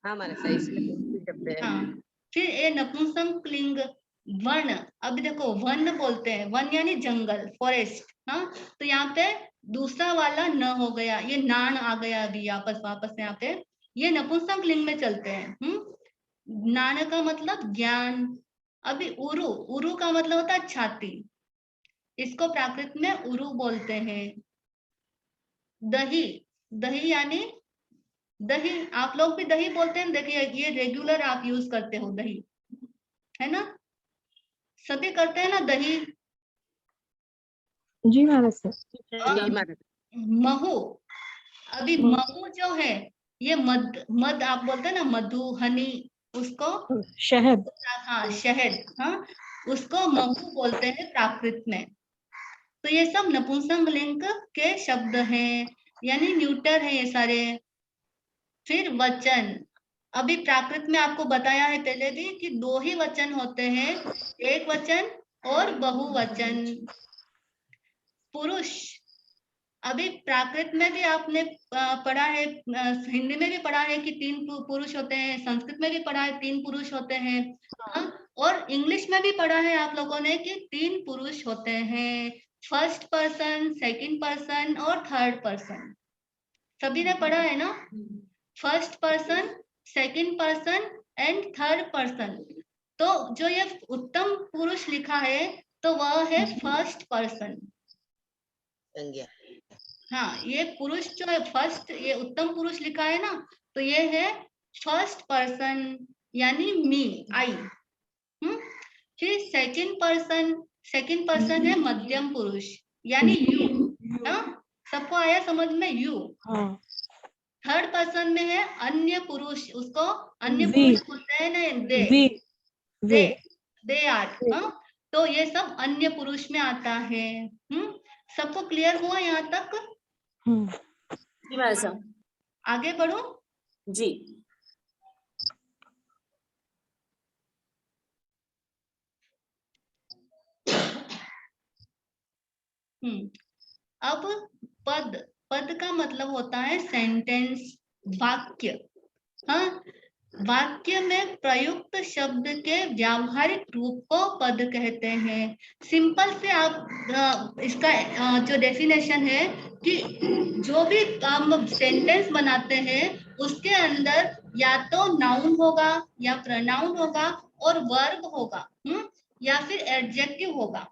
हमारे सही शब्द है। हाँ, फिर ये नपुंसक लिंग वन, अभी देखो वन बोलते हैं, वन यानी जंगल, फॉरेस्ट। हाँ, तो यहाँ पे दूसरा वाला न हो गया, ये नान आ गया अभी वापस यहाँ पे, ये नपुंसक लिंग में चलते हैं। नान का मतलब ज्ञान। अभी उरु, उरु का मतलब होता है छाती, इसको प्राकृत में उरु बोलते हैं। दही, दही यानी दही, आप लोग भी दही बोलते हैं, देखिए ये रेगुलर आप यूज करते हो दही, है ना, सभी करते हैं ना दही। जी महाराज। महू, अभी महू जो है ये मद आप बोलते हैं ना, मधु, हनी, उसको शहद। हाँ, शहद। हाँ, उसको महू बोलते हैं प्राकृत में। तो ये सब नपुंसक लिंग के शब्द हैं, यानी न्यूटर है ये सारे। फिर वचन, अभी प्राकृत में आपको बताया है पहले भी कि दो ही वचन होते हैं, एक वचन और बहुवचन। पुरुष, अभी प्राकृत में भी आपने पढ़ा है, हिंदी में भी पढ़ा है कि 3 पुरुष होते हैं, संस्कृत में भी पढ़ा है 3 पुरुष होते हैं। हाँ, और इंग्लिश में भी पढ़ा है आप लोगों ने कि 3 पुरुष होते हैं, फर्स्ट पर्सन, सेकंड पर्सन और थर्ड पर्सन। सभी ने पढ़ा है ना, first person, second person and third person. तो जो ये उत्तम पुरुष लिखा है तो वह है फर्स्ट पर्सन। हाँ, ये पुरुष जो है फर्स्ट, ये उत्तम पुरुष लिखा है ना, तो ये है फर्स्ट पर्सन यानी मी, आई। फिर सेकंड पर्सन है मध्यम पुरुष यानी यू। हाँ, सबको आया समझ में? यू। थर्ड पर्सन में है अन्य पुरुष, उसको अन्य पुरुष बोलते हैं ना, दे आर। हाँ, तो ये सब अन्य पुरुष में आता है। सबको क्लियर हुआ यहाँ तक? जी आगे बढ़ो जी। अब पद का मतलब होता है सेंटेंस, वाक्य। हाँ, वाक्य में प्रयुक्त शब्द के व्यावहारिक रूप को पद कहते हैं। सिंपल से आप इसका जो डेफिनेशन है कि जो भी हम सेंटेंस बनाते हैं उसके अंदर या तो नाउन होगा या प्रोनाउन होगा और वर्ब होगा, या फिर एडजेक्टिव होगा,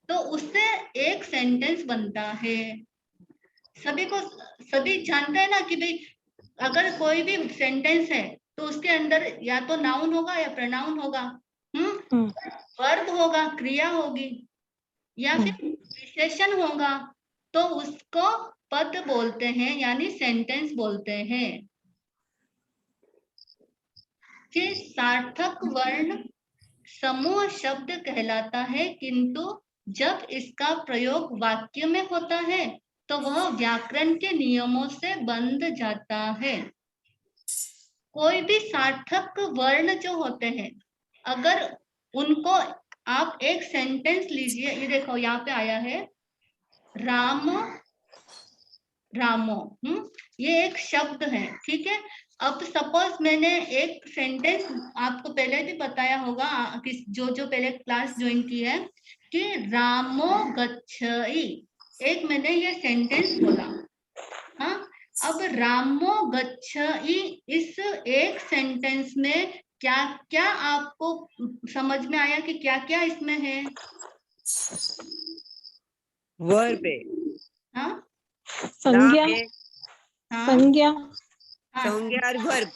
तो उससे एक सेंटेंस बनता है। सभी जानते हैं ना कि भाई अगर कोई भी सेंटेंस है तो उसके अंदर या तो नाउन होगा या प्रोनाउन होगा, वर्ब होगा, क्रिया होगी, या फिर विशेषण होगा, तो उसको पद बोलते हैं, यानी सेंटेंस बोलते हैं। फिर सार्थक वर्ण समूह शब्द कहलाता है, किंतु जब इसका प्रयोग वाक्य में होता है तो वह व्याकरण के नियमों से बंध जाता है। कोई भी सार्थक वर्ण जो होते हैं, अगर उनको आप एक सेंटेंस लीजिए, ये देखो यहाँ पे आया है राम रामो, ये एक शब्द है, ठीक है। अब सपोज मैंने एक सेंटेंस आपको पहले भी बताया होगा, जो पहले क्लास ज्वाइन की है, कि रामो गच्छति, एक मैंने ये सेंटेंस बोला, हाँ। अब रामो गच्छति इस एक सेंटेंस में क्या क्या आपको समझ में आया कि क्या क्या इसमें है? वर्ब है, हाँ, संज्ञा, हाँ, संज्ञा, हाँ, संज्ञा और वर्ब।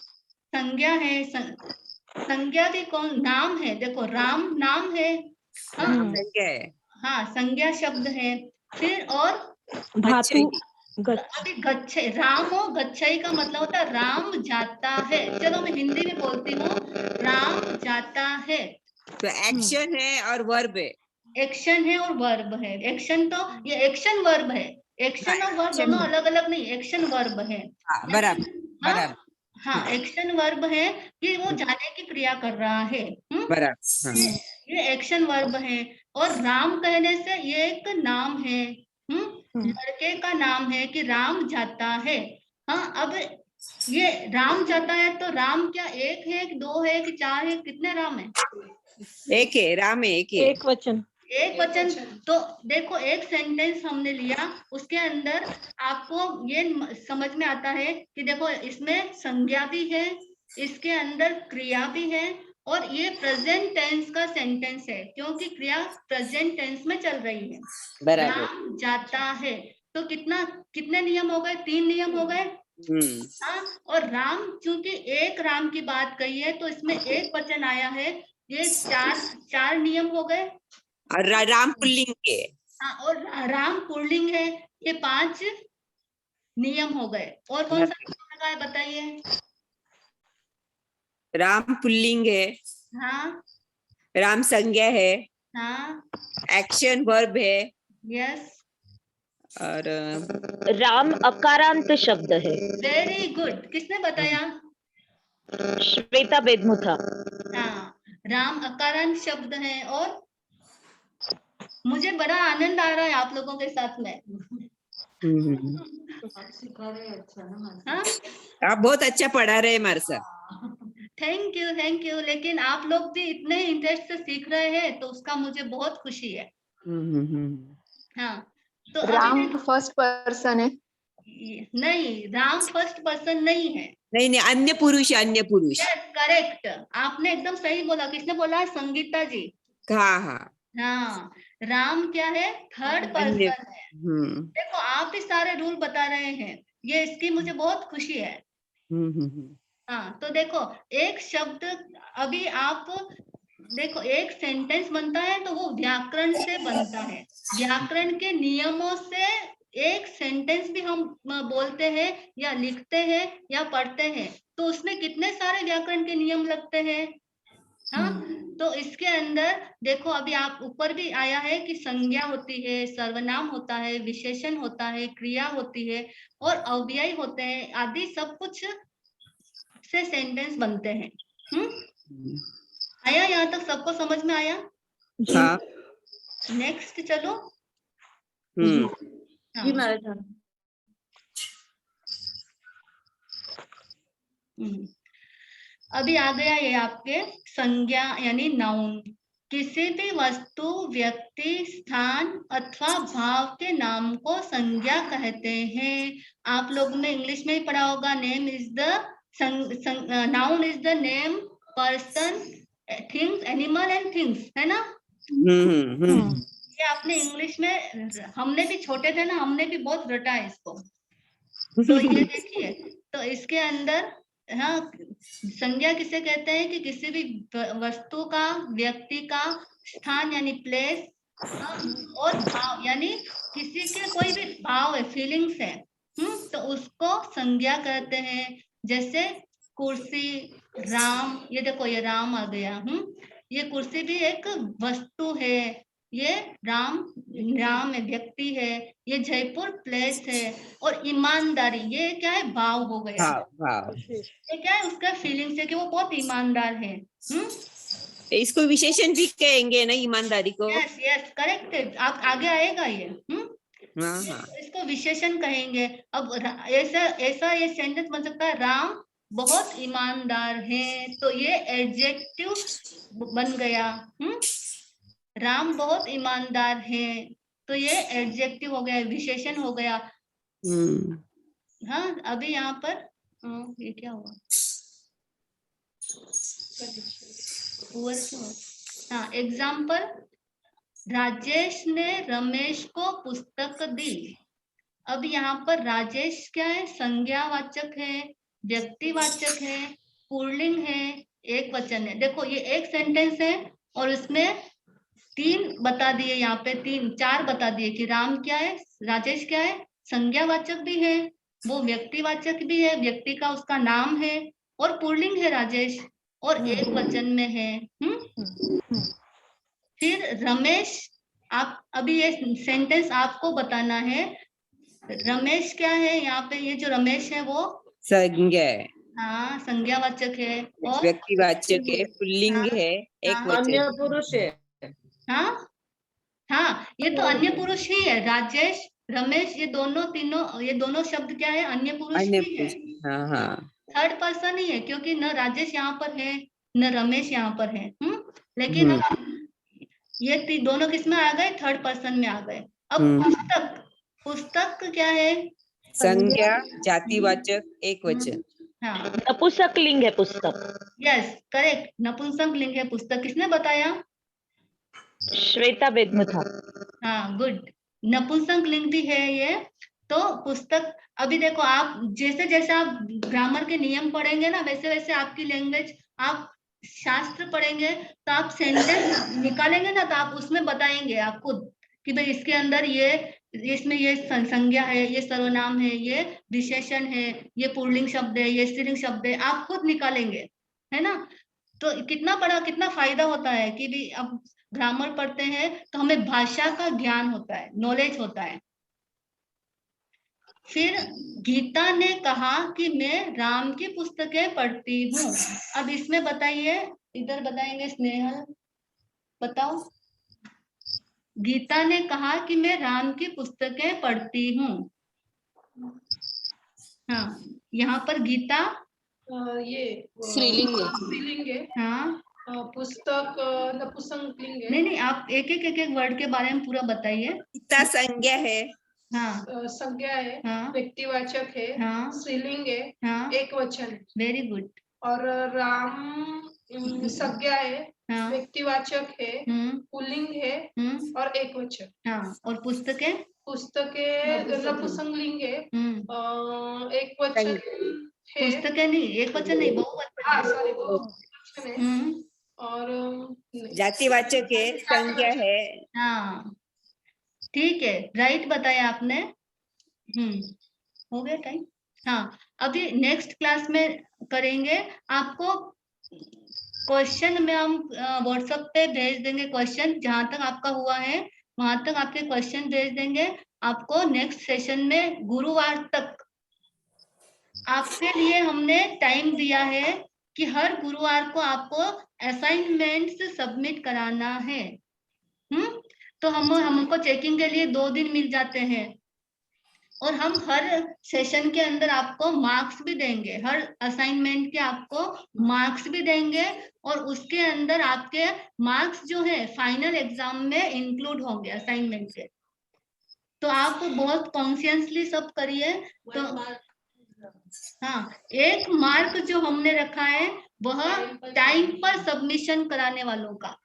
संज्ञा है, संज्ञा भी कौन? नाम है, देखो राम नाम है, हाँ, संज्ञा है, हाँ, संज्ञा शब्द है। फिर और धातु, अभी गच्छे, राम हो गच्छई का मतलब होता है राम जाता है। चलो मैं हिंदी में बोलती हूँ, राम जाता है। तो एक्शन है और वर्ब है। एक्शन है और वर्ब है। एक्शन तो ये एक्शन वर्ब है, एक्शन और वर्ब दोनों अलग अलग नहीं, एक्शन वर्ब है। बराबर बराबर। हाँ, एक्शन वर्ब है कि वो जाने की क्रिया कर रहा है, बराबर। ये एक्शन वर्ब है। और राम कहने से ये एक नाम है, लड़के का नाम है कि राम जाता है। हाँ, अब ये राम जाता है तो राम क्या एक है कि दो है कि चार है, कितने राम है? एक है, राम है, एक है, एक वचन, एक वचन। तो देखो एक सेंटेंस हमने लिया, उसके अंदर आपको ये समझ में आता है कि देखो इसमें संज्ञा भी है, इसके अंदर क्रिया भी है, और ये प्रेजेंट टेंस का सेंटेंस है क्योंकि क्रिया प्रेजेंट टेंस में चल रही है। राम जाता है तो कितने नियम हो गए? 3 नियम हो गए। हाँ, और राम चूंकि एक राम की बात कही है तो इसमें एक वचन आया है, ये चार नियम हो गए। और राम पुल्लिंग है। हाँ, और राम पुल्लिंग है, ये 5 नियम हो गए। और कौन सा नियम लगा है बताइए? राम पुल्लिंग है, हाँ, राम संज्ञा है, हाँ, एक्शन वर्ब है, यस, और राम अकारांत शब्द है। Very good. किसने बताया? श्वेता बेदमुथा। हाँ, राम अकारांत शब्द है। और मुझे बड़ा आनंद आ रहा है आप लोगों के साथ में। हाँ, आप बहुत अच्छा पढ़ा रहे हैं हमारे साथ। Thank you. लेकिन आप लोग भी इतने इंटरेस्ट से सीख रहे हैं तो उसका मुझे बहुत खुशी है। हाँ, तो राम फर्स्ट पर्सन है? नहीं, राम फर्स्ट पर्सन नहीं है। नहीं, अन्य पुरुष, अन्य पुरुष। यस, करेक्ट, आपने एकदम सही बोला। किसने बोला? संगीता जी। हाँ, राम क्या है? थर्ड पर्सन है। देखो आप ही सारे रूल बता रहे हैं, ये इसकी मुझे बहुत खुशी है। हाँ, तो देखो एक शब्द, अभी आप देखो एक सेंटेंस बनता है तो वो व्याकरण से बनता है, व्याकरण के नियमों से एक सेंटेंस भी हम बोलते हैं या लिखते हैं या पढ़ते हैं तो उसमें कितने सारे व्याकरण के नियम लगते हैं। हाँ, तो इसके अंदर देखो अभी आप ऊपर भी आया है कि संज्ञा होती है, सर्वनाम होता है, विशेषण होता है, क्रिया होती है और अव्यय होते हैं, आदि सब कुछ से सेंटेंस बनते हैं। आया? यहाँ तक सबको समझ में आया? हाँ। नेक्स्ट चलो। जी मैडम। अभी आ गया ये आपके संज्ञा यानी नाउन। किसी भी वस्तु, व्यक्ति, स्थान अथवा भाव के नाम को संज्ञा कहते हैं। आप लोगों ने इंग्लिश में ही पढ़ा होगा, name is the noun is the name, person, things, animal and things, है ना। हम्म। ये आपने इंग्लिश में, हमने भी छोटे थे ना, हमने भी बहुत रटा है इसको। तो ये देखिए, तो इसके अंदर, हाँ, संज्ञा किसे कहते हैं कि किसी भी वस्तु का, व्यक्ति का, स्थान यानी प्लेस, और भाव यानी किसी के कोई भी भाव है, फीलिंग्स है, तो उसको संज्ञा कहते हैं। जैसे कुर्सी, राम, ये देखो ये राम आ गया, ये कुर्सी भी एक वस्तु है, ये राम है, व्यक्ति है, ये जयपुर प्लेस है, और ईमानदारी ये क्या है, भाव हो गया। भाव ये क्या है, उसका फीलिंग्स है कि वो बहुत ईमानदार है। इसको विशेषण भी कहेंगे ना, ईमानदारी को। यस यस, करेक्ट है, आप आगे आएगा ये। हाँ। इसको विशेषण कहेंगे। अब ऐसा ये सेंटेंस बन सकता है, राम बहुत ईमानदार है, तो ये एडजेक्टिव बन गया। राम बहुत ईमानदार है, तो ये एडजेक्टिव हो गया, विशेषण हो गया। हाँ, अभी यहाँ पर ये क्या हुआ, हाँ, एग्जाम्पल, राजेश ने रमेश को पुस्तक दी। अब यहाँ पर राजेश क्या है, संज्ञावाचक है, व्यक्तिवाचक है, पुल्लिंग है, एक वचन है। देखो ये एक सेंटेंस है और इसमें 3 बता दिए, यहाँ पे 4 बता दिए कि राम क्या है, राजेश क्या है, संज्ञावाचक भी है, वो व्यक्तिवाचक भी है, व्यक्ति का उसका नाम है, और पुल्लिंग है राजेश, और एक वचन में है। फिर रमेश, आप अभी ये सेंटेंस आपको बताना है, रमेश क्या है, यहाँ पे ये जो रमेश है वो संज्ञा है, हाँ, संज्ञावाचक है, और व्यक्तिवाचक है, पुल्लिंग है, एक वचन, अन्य पुरुष है। हाँ हाँ, ये तो अन्य पुरुष ही है, राजेश, रमेश, ये दोनों शब्द क्या है, अन्य पुरुष ही है। हाँ। थर्ड पर्सन ही है, क्योंकि न राजेश यहाँ पर है न रमेश यहाँ पर है। लेकिन अब ये दोनों किस में आ गए, थर्ड पर्सन में आ गए। अब पुस्तक क्या है, संज्ञा, जातिवाचक, एक वचन। हाँ, नपुंसकलिंग है पुस्तक। यस करेक्ट, नपुंसकलिंग है पुस्तक। किसने बताया, श्वेता बेगम था। हाँ गुड, नपुंसकलिंग भी है ये। तो पुस्तक, अभी देखो आप जैसे जैसे आप ग्रामर के नियम पढ़ेंगे ना, वैसे वैसे आपकी लैंग्वेज, आप शास्त्र पढ़ेंगे तो आप सेंटेंस निकालेंगे ना, तो आप उसमें बताएंगे आप खुद कि भाई इसके अंदर ये, इसमें ये संज्ञा है, ये सर्वनाम है, ये विशेषण है, ये पुल्लिंग शब्द है, ये स्त्रीलिंग शब्द है, आप खुद निकालेंगे, है ना। तो कितना फायदा होता है कि भी अब ग्रामर पढ़ते हैं तो हमें भाषा का ज्ञान होता है, नॉलेज होता है। फिर गीता ने कहा कि मैं राम की पुस्तकें पढ़ती हूँ। अब इसमें बताइए, इधर बताएंगे स्नेहल, बताओ। गीता ने कहा कि मैं राम की पुस्तकें पढ़ती हूँ। हाँ, यहाँ पर गीता ये स्त्रीलिंग है। हाँ, पुस्तक नपुंसकलिंग है। नहीं, आप एक वर्ड के बारे में पूरा बताइए। गीता संज्ञा है, हाँ, संज्ञा है, हाँ, व्यक्तिवाचक है, हाँ, स्त्रीलिंग है, हाँ, एक वचन है। Very good. और राम संज्ञा है, हाँ, व्यक्तिवाचक है, पुल्लिंग है, और एक वचन। हाँ, और पुस्तकें नपुंसकलिंग है, एक वचन है। पुस्तकें नहीं, एक वचन नहीं, बहुवचन है। और जातिवाचक है, संज्ञा है। हाँ ठीक है, राइट बताया आपने। हो गया टाइम। हाँ, अभी नेक्स्ट क्लास में करेंगे। आपको क्वेश्चन में हम व्हाट्सएप पे भेज देंगे, क्वेश्चन जहां तक आपका हुआ है वहां तक आपके क्वेश्चन भेज देंगे। आपको नेक्स्ट सेशन में गुरुवार तक आपके लिए हमने टाइम दिया है कि हर गुरुवार को आपको असाइनमेंट्स सबमिट कराना है। तो हमको चेकिंग के लिए 2 दिन मिल जाते हैं, और हम हर सेशन के अंदर आपको मार्क्स भी देंगे, हर असाइनमेंट के आपको मार्क्स भी देंगे, और उसके अंदर आपके मार्क्स जो है फाइनल एग्जाम में इंक्लूड होंगे असाइनमेंट के। तो आप बहुत कॉन्शियसली सब करिए। तो हाँ, 1 मार्क जो हमने रखा है वह टाइम पर सबमिशन कराने वालों का।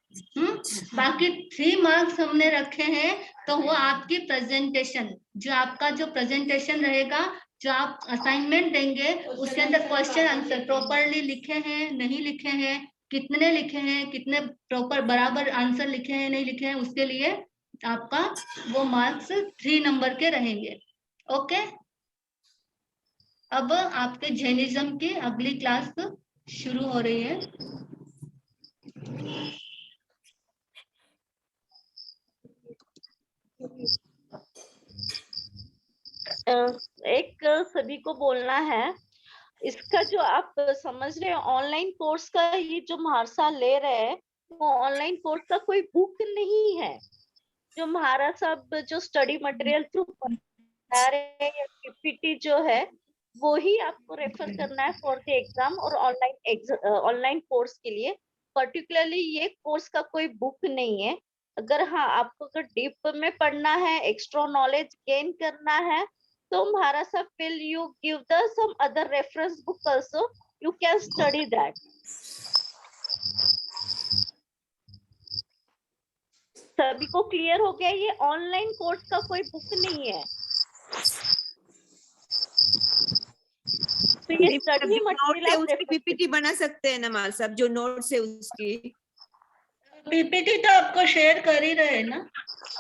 बाकी 3 मार्क्स हमने रखे हैं, तो वो आपकी प्रेजेंटेशन, जो आपका जो प्रेजेंटेशन रहेगा, जो आप असाइनमेंट देंगे, उसके अंदर क्वेश्चन आंसर प्रॉपरली लिखे हैं नहीं लिखे हैं, कितने लिखे हैं, कितने प्रॉपर बराबर आंसर लिखे हैं नहीं लिखे हैं, उसके लिए आपका वो मार्क्स 3 नंबर के रहेंगे। ओके, अब आपके जैनिज्म की अगली क्लास शुरू हो रही है। एक सभी को बोलना है, इसका जो आप समझ रहे हैं ऑनलाइन कोर्स का, ये जो महारसा ले रहे हैं वो ऑनलाइन कोर्स का कोई बुक नहीं है। जो महाराज साहब जो स्टडी मटेरियल थ्रू बता रहे हैं या पीपीटी जो है वो ही आपको रेफर करना है फॉर द एग्जाम और ऑनलाइन कोर्स के लिए। पर्टिकुलरली ये कोर्स का कोई बुक नहीं है। अगर हाँ आपको अगर डीप में पढ़ना है, एक्स्ट्रा नॉलेज गेन करना है, तो महाराज साहब will you give the some other reference book also, you can study that. सभी को क्लियर हो गया? ये ऑनलाइन कोर्स का कोई बुक नहीं है। तो ये स्टडी मटेरियल उसकी पीपीटी बना सकते हैं ना माल साहब, जो नोट्स है उसकी पीपीटी तो आपको शेयर कर ही रहे हैं ना।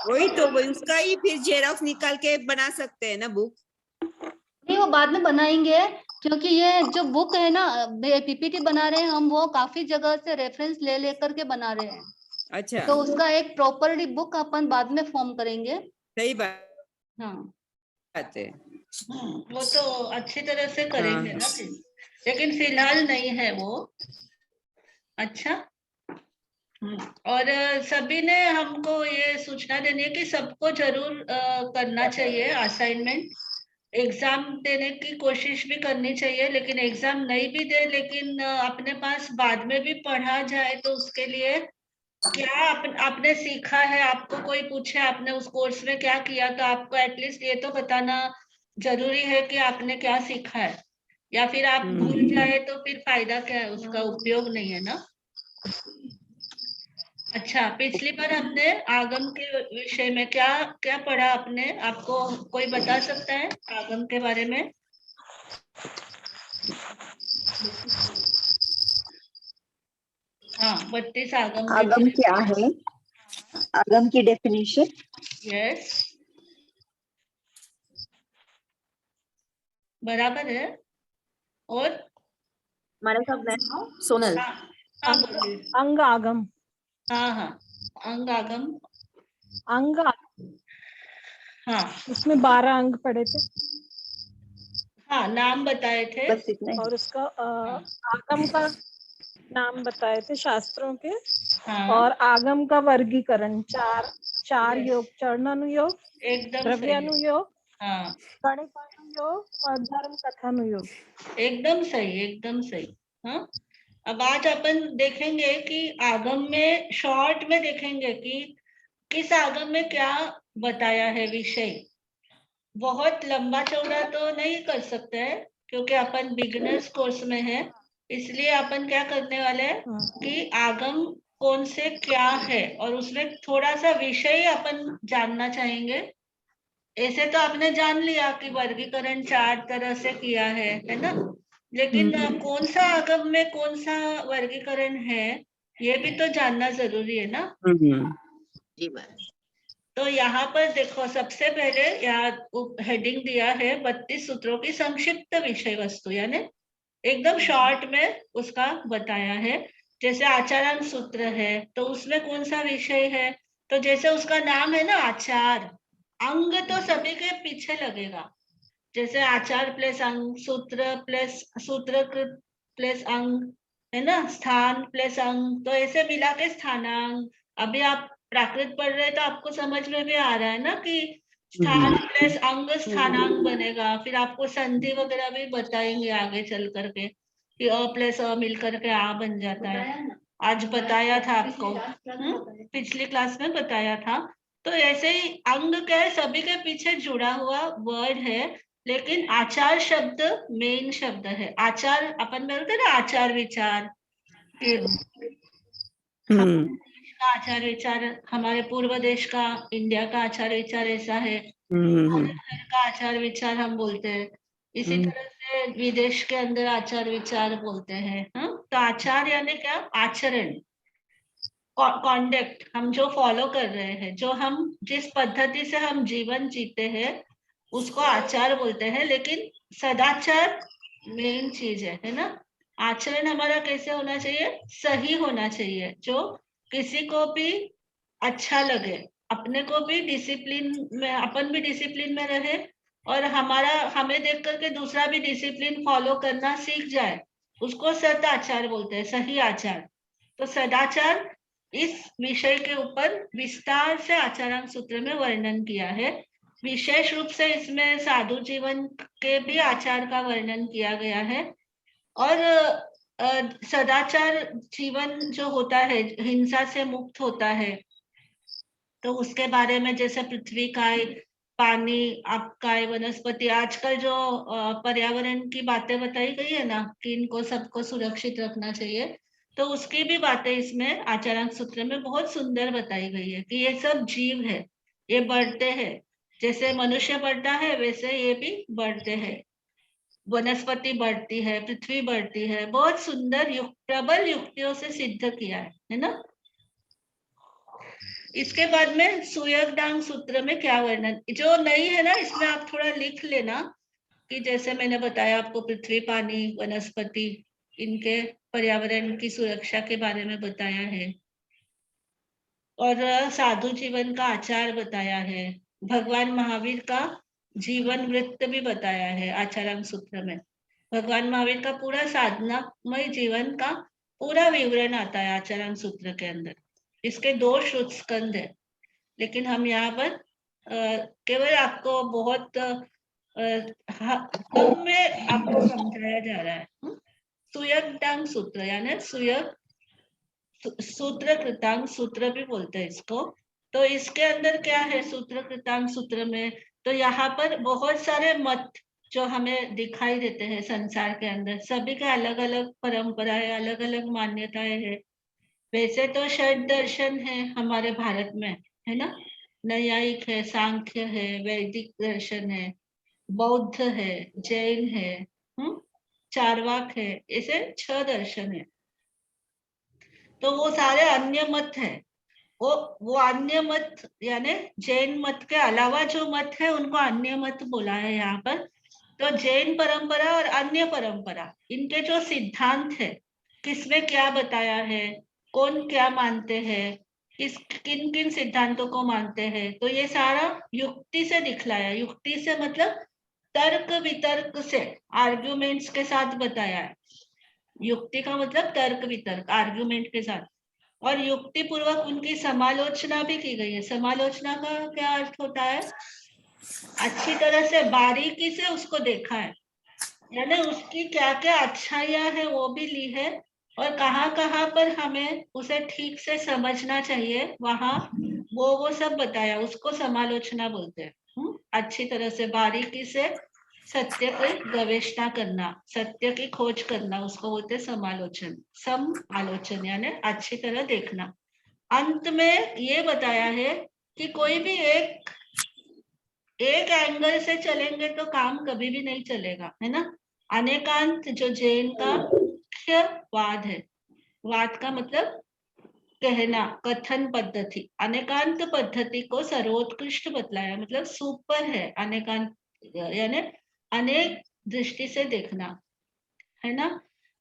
वही तो, वही उसका ही फिर जेरॉक्स निकाल के बना सकते हैं ना बुक। नहीं, वो बाद में बनाएंगे, क्योंकि ये जो बुक है ना, पीपीटी बना रहे हैं हम, वो काफी जगह से रेफरेंस ले लेकर के बना रहे हैं। अच्छा, तो उसका एक प्रॉपरली बुक अपन बाद में फॉर्म करेंगे। सही बात। हाँ, बात है। वो तो अच्छी तरह से करेंगे ना फिर, लेकिन फिलहाल नहीं है वो। अच्छा, और सभी ने हमको ये सूचना देनी है कि सबको जरूर करना चाहिए असाइनमेंट। एग्जाम देने की कोशिश भी करनी चाहिए, लेकिन एग्जाम नहीं भी दे, लेकिन अपने पास बाद में भी पढ़ा जाए, तो उसके लिए क्या आपने सीखा है, आपको कोई पूछे आपने उस कोर्स में क्या किया, तो आपको एटलीस्ट ये तो बताना जरूरी है कि आपने क्या सीखा है। या फिर आप भूल जाए तो फिर फायदा क्या है, उसका उपयोग नहीं है ना। अच्छा, पिछली बार हमने आगम के विषय में क्या क्या पढ़ा आपने, आपको कोई बता सकता है आगम के बारे में? हाँ, 32 आगम। आगम क्या है? आगम की डेफिनेशन? यस, बराबर है। और हमारे साथ मैं सोनल। अंग आगम। हाँ, अंग आगम। अंग, हाँ, उसमें 12 अंग पढ़े थे। हाँ, नाम बताए थे। बस इतना ही। और उसका आगम का नाम बताए थे शास्त्रों के। हाँ, और आगम का वर्गीकरण चार योग, चरणानुयोग, एकदम द्रव्यानुयोग, हाँ, गणितानुयोग और धर्म कथानुयोग। एकदम सही, एकदम सही। हाँ, अब आज अपन देखेंगे कि आगम में शॉर्ट में देखेंगे कि किस आगम में क्या बताया है विषय। बहुत लंबा चौड़ा तो नहीं कर सकते हैं, क्योंकि अपन बिगिनर्स कोर्स में है, इसलिए अपन क्या करने वाले हैं कि आगम कौन से क्या है, और उसमें थोड़ा सा विषय अपन जानना चाहेंगे। ऐसे तो आपने जान लिया कि वर्गीकरण 4 तरह से किया है ना, लेकिन कौन सा आगम में कौन सा वर्गीकरण है, ये भी तो जानना जरूरी है ना। जी बात। तो यहाँ पर देखो, सबसे पहले यहाँ हेडिंग दिया है 32 सूत्रों की संक्षिप्त विषय वस्तु, यानी एकदम शॉर्ट में उसका बताया है। जैसे आचारण सूत्र है, तो उसमें कौन सा विषय है, तो जैसे उसका नाम है ना आचार, अंग तो सभी के पीछे लगेगा। जैसे आचार प्लस अंग, सूत्र प्लस सूत्रकृत प्लस अंग, है ना, स्थान प्लस अंग, तो ऐसे मिला के स्थानांग। अभी आप प्राकृत पढ़ रहे तो आपको समझ में भी आ रहा है ना कि स्थान प्लस अंग स्थानांग बनेगा। फिर आपको संधि वगैरह भी बताएंगे आगे चल करके कि अ प्लस अ मिल करके आ बन जाता है। आज बताया था आपको, पिछली क्लास में बताया था। तो ऐसे ही अंग क्या है, सभी के पीछे जुड़ा हुआ वर्ड है, लेकिन आचार शब्द मेन शब्द है। आचार अपन बोलते हैं ना, आचार विचार, देश का आचार विचार, हमारे पूर्व देश का, इंडिया का आचार विचार ऐसा है। भारत भर का आचार विचार हम बोलते हैं। इसी तरह से विदेश के अंदर आचार विचार बोलते हैं। तो आचार यानी क्या? आचरण, कॉन्डक्ट, हम जो फॉलो कर रहे हैं, जो हम जिस पद्धति से हम जीवन जीते हैं उसको आचार बोलते हैं। लेकिन सदाचार मेन चीज है ना। आचरण हमारा कैसे होना चाहिए? सही होना चाहिए, जो किसी को भी अच्छा लगे, अपने को भी डिसिप्लिन में, अपन भी डिसिप्लिन में रहे और हमें देख करके दूसरा भी डिसिप्लिन फॉलो करना सीख जाए, उसको सदाचार बोलते हैं, सही आचार। तो सदाचार इस विषय के ऊपर विस्तार से आचारांक सूत्र में वर्णन किया है। विशेष रूप से इसमें साधु जीवन के भी आचार का वर्णन किया गया है। और सदाचार जीवन जो होता है, हिंसा से मुक्त होता है, तो उसके बारे में जैसे पृथ्वी काय, पानी आपका, वनस्पति, आजकल जो पर्यावरण की बातें बताई गई है ना कि इनको सबको सुरक्षित रखना चाहिए, तो उसकी भी बातें इसमें आचारांक सूत्र में बहुत सुंदर बताई गई है कि ये सब जीव है, ये बढ़ते हैं, जैसे मनुष्य बढ़ता है वैसे ये भी बढ़ते हैं, वनस्पति बढ़ती है, पृथ्वी बढ़ती है। बहुत सुंदर प्रबल युक्तियों से सिद्ध किया है ना। इसके बाद में सुयगदांग सूत्र में क्या वर्णन, जो नहीं है ना इसमें आप थोड़ा लिख लेना कि जैसे मैंने बताया आपको, पृथ्वी, पानी, वनस्पति, इनके पर्यावरण की सुरक्षा के बारे में बताया है और साधु जीवन का आचार बताया है। भगवान महावीर का जीवन वृत्त भी बताया है आचारांक सूत्र में। भगवान महावीर का पूरा साधनामय जीवन का पूरा विवरण आता है आचारांक सूत्र के अंदर। इसके 2 श्रुत स्कंद है, लेकिन हम यहाँ पर केवल आपको बहुत कम में आपको समझाया जा रहा है। सुयगदांग सूत्र यानी सुयग सूत्र कृतांग सूत्र भी बोलते हैं इसको। तो इसके अंदर क्या है सूत्र कृतांग सूत्र में, तो यहाँ पर बहुत सारे मत जो हमें दिखाई देते हैं संसार के अंदर, सभी के अलग अलग परंपराएं, अलग अलग मान्यताएं हैं। वैसे तो षड दर्शन है हमारे भारत में, है ना। नैयायिक है, सांख्य है, वैदिक दर्शन है, बौद्ध है, जैन है, चारवाक है, ऐसे 6 दर्शन है। तो वो सारे अन्य मत है। वो अन्य मत यानी जैन मत के अलावा जो मत है उनको अन्य मत बोला है यहाँ पर। तो जैन परंपरा और अन्य परंपरा, इनके जो सिद्धांत है, किसमें क्या बताया है, कौन क्या मानते हैं, किन किन सिद्धांतों को मानते हैं, तो ये सारा युक्ति से दिखलाया। युक्ति से मतलब तर्क वितर्क से, आर्ग्यूमेंट्स के साथ बताया है। युक्ति का मतलब तर्क वितर्क, आर्ग्यूमेंट के साथ, और युक्ति पूर्वक उनकी समालोचना भी की गई है। समालोचना का क्या अर्थ होता है? अच्छी तरह से बारीकी से उसको देखा है, यानी उसकी क्या क्या अच्छाइयां है वो भी ली है, और कहाँ कहाँ पर हमें उसे ठीक से समझना चाहिए वहां वो सब बताया, उसको समालोचना बोलते हैं। अच्छी तरह से बारीकी से सत्य की गवेषणा करना, सत्य की खोज करना, उसको बोलते समालोचन। सम आलोचन यानी अच्छी तरह देखना। अंत में ये बताया है कि कोई भी एक एंगल से चलेंगे तो काम कभी भी नहीं चलेगा, है ना। अनेकांत जो जैन का मुख्य वाद है, वाद का मतलब कहना, कथन पद्धति, अनेकांत पद्धति को सर्वोत्कृष्ट बतलाया, मतलब सुपर है। अनेकांत यानी अनेक दृष्टि से देखना, है ना।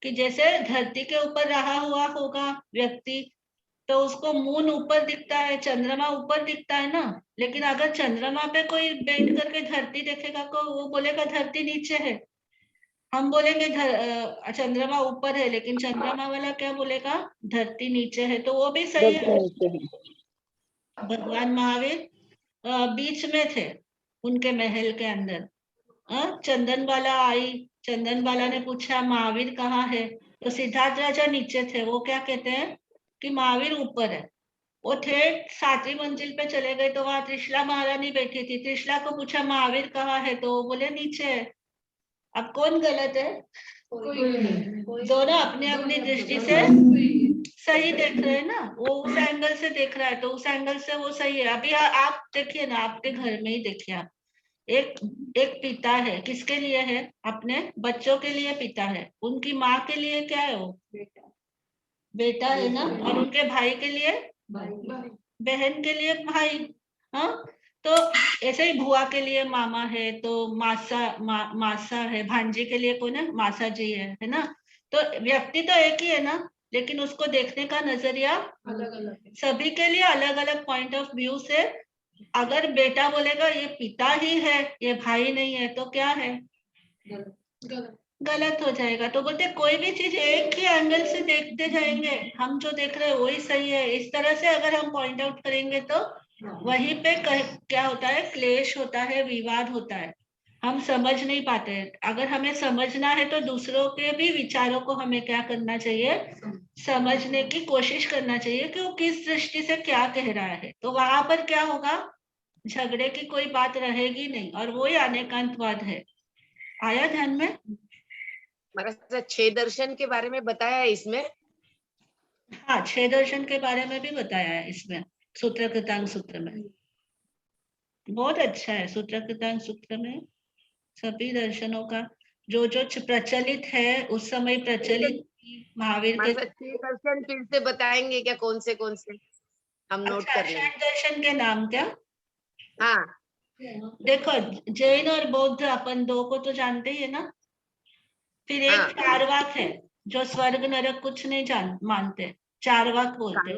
कि जैसे धरती के ऊपर रहा हुआ होगा व्यक्ति, तो उसको मून ऊपर दिखता है, चंद्रमा ऊपर दिखता है ना। लेकिन अगर चंद्रमा पे कोई बैठ करके धरती देखेगा तो वो बोलेगा धरती नीचे है। हम बोलेंगे चंद्रमा ऊपर है, लेकिन चंद्रमा वाला क्या बोलेगा? धरती नीचे है। तो वो भी सही है। भगवान महावीर बीच में थे उनके महल के अंदर। चंदन बाला आई, चंदन बाला ने पूछा महावीर कहाँ है, तो सिद्धार्थ राजा नीचे थे। वो क्या कहते हैं कि महावीर ऊपर है। वो थे 7वीं मंजिल पे चले गए, तो वहां त्रिशला महारानी बैठी थी। त्रिशला को पूछा महावीर कहाँ है, तो वो बोले नीचे है। अब कौन गलत है? दोनों अपने अपनी दृष्टि से सही देख रहे हैं ना, वो उस एंगल से देख रहा है तो उस एंगल से वो सही है। अभी आप देखिए ना, आपके घर में ही देखिए आप, एक पिता है, किसके लिए है? अपने बच्चों के लिए पिता है। उनकी माँ के लिए क्या है? वो बेटा है ना। और उनके भाई के लिए बहन के लिए भाई। हाँ, तो ऐसे ही बुआ के लिए मामा है, तो मासा है। भांजी के लिए कौन है? मासा जी है ना। तो व्यक्ति तो एक ही है ना, लेकिन उसको देखने का नजरिया अलग अलग, सभी के लिए अलग अलग पॉइंट ऑफ व्यू से। अगर बेटा बोलेगा ये पिता ही है, ये भाई नहीं है, तो क्या है? गलत हो जाएगा। तो बोलते कोई भी चीज एक ही एंगल से देखते जाएंगे, हम जो देख रहे हैं वही सही है, इस तरह से अगर हम पॉइंट आउट करेंगे तो वहीं पे क्या होता है? क्लेश होता है, विवाद होता है, हम समझ नहीं पाते हैं। अगर हमें समझना है तो दूसरों के भी विचारों को हमें क्या करना चाहिए? समझने की कोशिश करना चाहिए कि वो किस दृष्टि से क्या कह रहा है। तो वहां पर क्या होगा? झगड़े की कोई बात रहेगी नहीं, और वही अनेकांतवाद है। आया ध्यान में? महाराज 6 दर्शन के बारे में बताया है इसमें। हाँ, 6 दर्शन के बारे में भी बताया है इसमें, सूत्र कृतांग सूत्र में। बहुत अच्छा है सूत्र कृतांग सूत्र में सभी दर्शनों का जो प्रचलित है, उस समय प्रचलित महावीर के। 6 दर्शन फिर से बताएंगे क्या? कौन से हम नोट कर लेंगे। 6 दर्शन के नाम क्या? हाँ, देखो, जैन और बौद्ध अपन 2 को तो जानते ही है ना। फिर एक चारवाक है, जो स्वर्ग नरक कुछ नहीं मानते, चारवाक बोलते।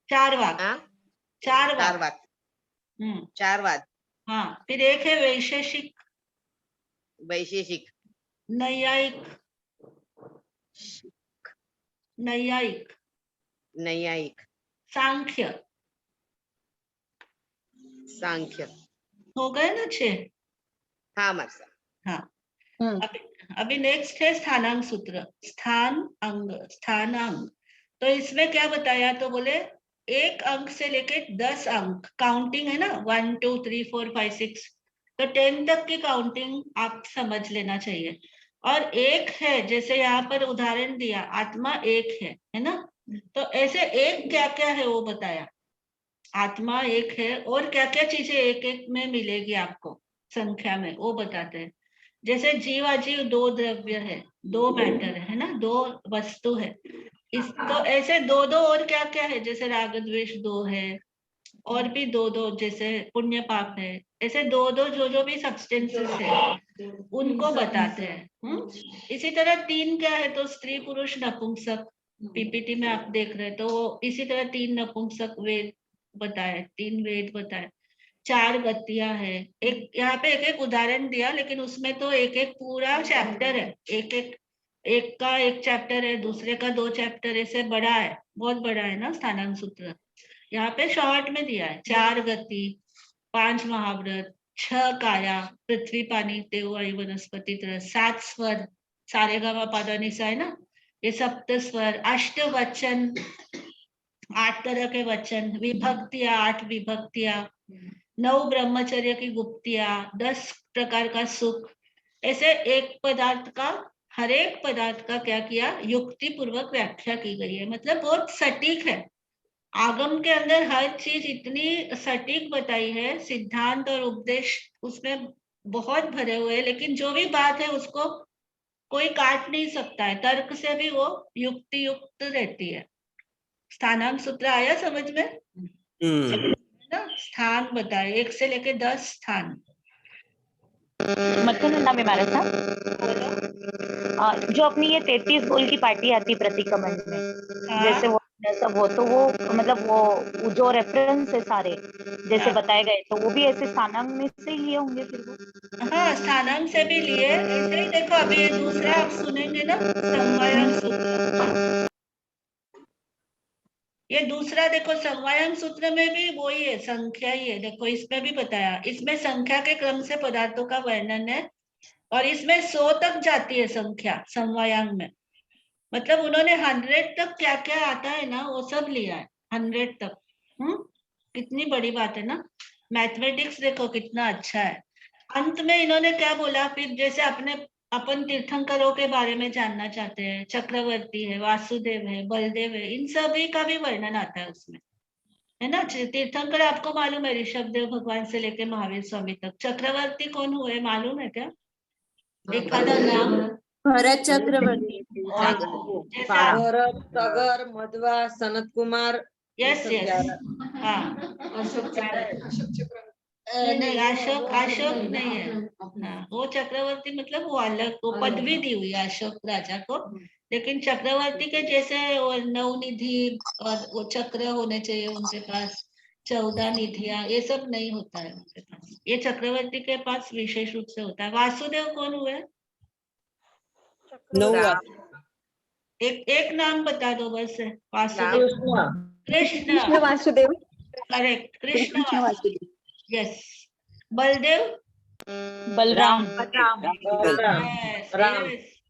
चारवाक। चारवाक। हाँ, फिर एक है वैशेषिक, नैयायिक, सांख्य। हो गए ना 6? हाँ मरसा। हाँ, अभी नेक्स्ट है स्थानांग सूत्र। स्थान अंग, स्थानांग। तो इसमें क्या बताया? तो बोले एक अंक से लेके 10 अंक काउंटिंग है ना, 1 2 3 4 5 6, तो 10 तक की काउंटिंग आप समझ लेना चाहिए। और एक है, जैसे यहाँ पर उदाहरण दिया, आत्मा एक है ना। तो ऐसे एक क्या क्या है वो बताया। आत्मा एक है, और क्या क्या चीजें एक एक में मिलेगी आपको संख्या में, वो बताते हैं। जैसे जीव अजीव 2 द्रव्य है, 2 मैटर है ना, 2 वस्तु है। इस तो ऐसे 2 और क्या क्या है? जैसे राग द्वेष 2 है, और भी 2 जैसे पुण्य पाप है। ऐसे 2 जो भी सब्सटेंसेस है उनको बताते हैं। इसी तरह 3 क्या है? तो स्त्री पुरुष नपुंसक, पीपीटी में आप देख रहे हैं, तो इसी तरह 3 नपुंसक वेद बताए, 3 वेद बताए। 4 गतियां है। एक यहाँ पे एक उदाहरण दिया, लेकिन उसमें तो एक पूरा चैप्टर है। एक का एक चैप्टर है, दूसरे का 2 चैप्टर, ऐसे बड़ा है, बहुत बड़ा है ना स्थानांग सूत्र। यहाँ पे शॉर्ट में दिया है। 4 गति, 5 महाव्रत, 6 काया, पृथ्वी पानी तेज वायु वनस्पति तरह, 7 स्वर, सारे गा पा धा नि सा है ना, ये सप्त स्वर, 8 वचन, 8 तरह के वचन, विभक्तियां, 8 विभक्तियां, 9 ब्रह्मचर्य की गुप्तियां, 10 प्रकार का सुख। ऐसे एक पदार्थ का, हर एक पदार्थ का क्या किया? युक्ति पूर्वक व्याख्या की गई है। मतलब बहुत सटीक है। आगम के अंदर हर चीज इतनी सटीक बताई है, सिद्धांत और उपदेश उसमें बहुत भरे हुए हैं, लेकिन जो भी बात है उसको कोई काट नहीं सकता है, तर्क से भी वो युक्ति युक्त रहती है। स्थानांक सूत्र आया समझ में ना? स्थान बताए 1 से लेके 10 स्थान। मथुनंदा में महाराज साहब, जो अपनी ये 33 गोल की पार्टी आती प्रतिक्रमण में, जैसे वो सब हो, तो वो मतलब वो जो रेफरेंस है सारे जैसे बताए गए, तो वो भी ऐसे स्थानांक में से ही लिए होंगे फिर वो? हाँ, स्थानांक से भी लिए। ऐसे ही देखो, अभी ये दूसरा आप सुनेंगे ना, समवायांग सूत्र। ये दूसरा देखो, समवायांग सूत्र में भी वही है, संख्या ही है। देखो इसमें भी बताया, इसमें संख्या के क्रम से पदार्थों का वर्णन है, और इसमें 100 तक जाती है संख्या समवायांग में। मतलब उन्होंने 100 तक क्या क्या आता है ना, वो सब लिया है 100 तक। कितनी बड़ी बात है ना। मैथमेटिक्स देखो कितना अच्छा है। अंत में इन्होंने क्या बोला फिर? जैसे अपने अपन तीर्थंकरों के बारे में जानना चाहते हैं, चक्रवर्ती है, वासुदेव है, बलदेव है, इन सभी का भी वर्णन आता है उसमें, है ना। तीर्थंकर आपको मालूम है, ऋषभदेव भगवान से लेके महावीर स्वामी तक। चक्रवर्ती कौन हुए मालूम है क्या? एखादा नाम? भरत चक्रवर्ती भरत, सगर, मध्वा, सनत कुमार, यस यस, हाँ। अशोक चक्र नहीं, अशोक नहीं है। हाँ, वो चक्रवर्ती मतलब वो अलग, वो पदवी दी हुई है अशोक राजा को। लेकिन चक्रवर्ती के जैसे वो नवनिधि और वो चक्र होने चाहिए उनके पास, 14 निधियां, ये सब नहीं होता है उनके पास। ये चक्रवर्ती के पास विशेष रूप से होता है। वासुदेव कौन हुए? एक नाम बता दो बस। Vasudev, Krishna Vasudev, correct, Krishna Vasudev. Yes. Baldev, Balram, yes,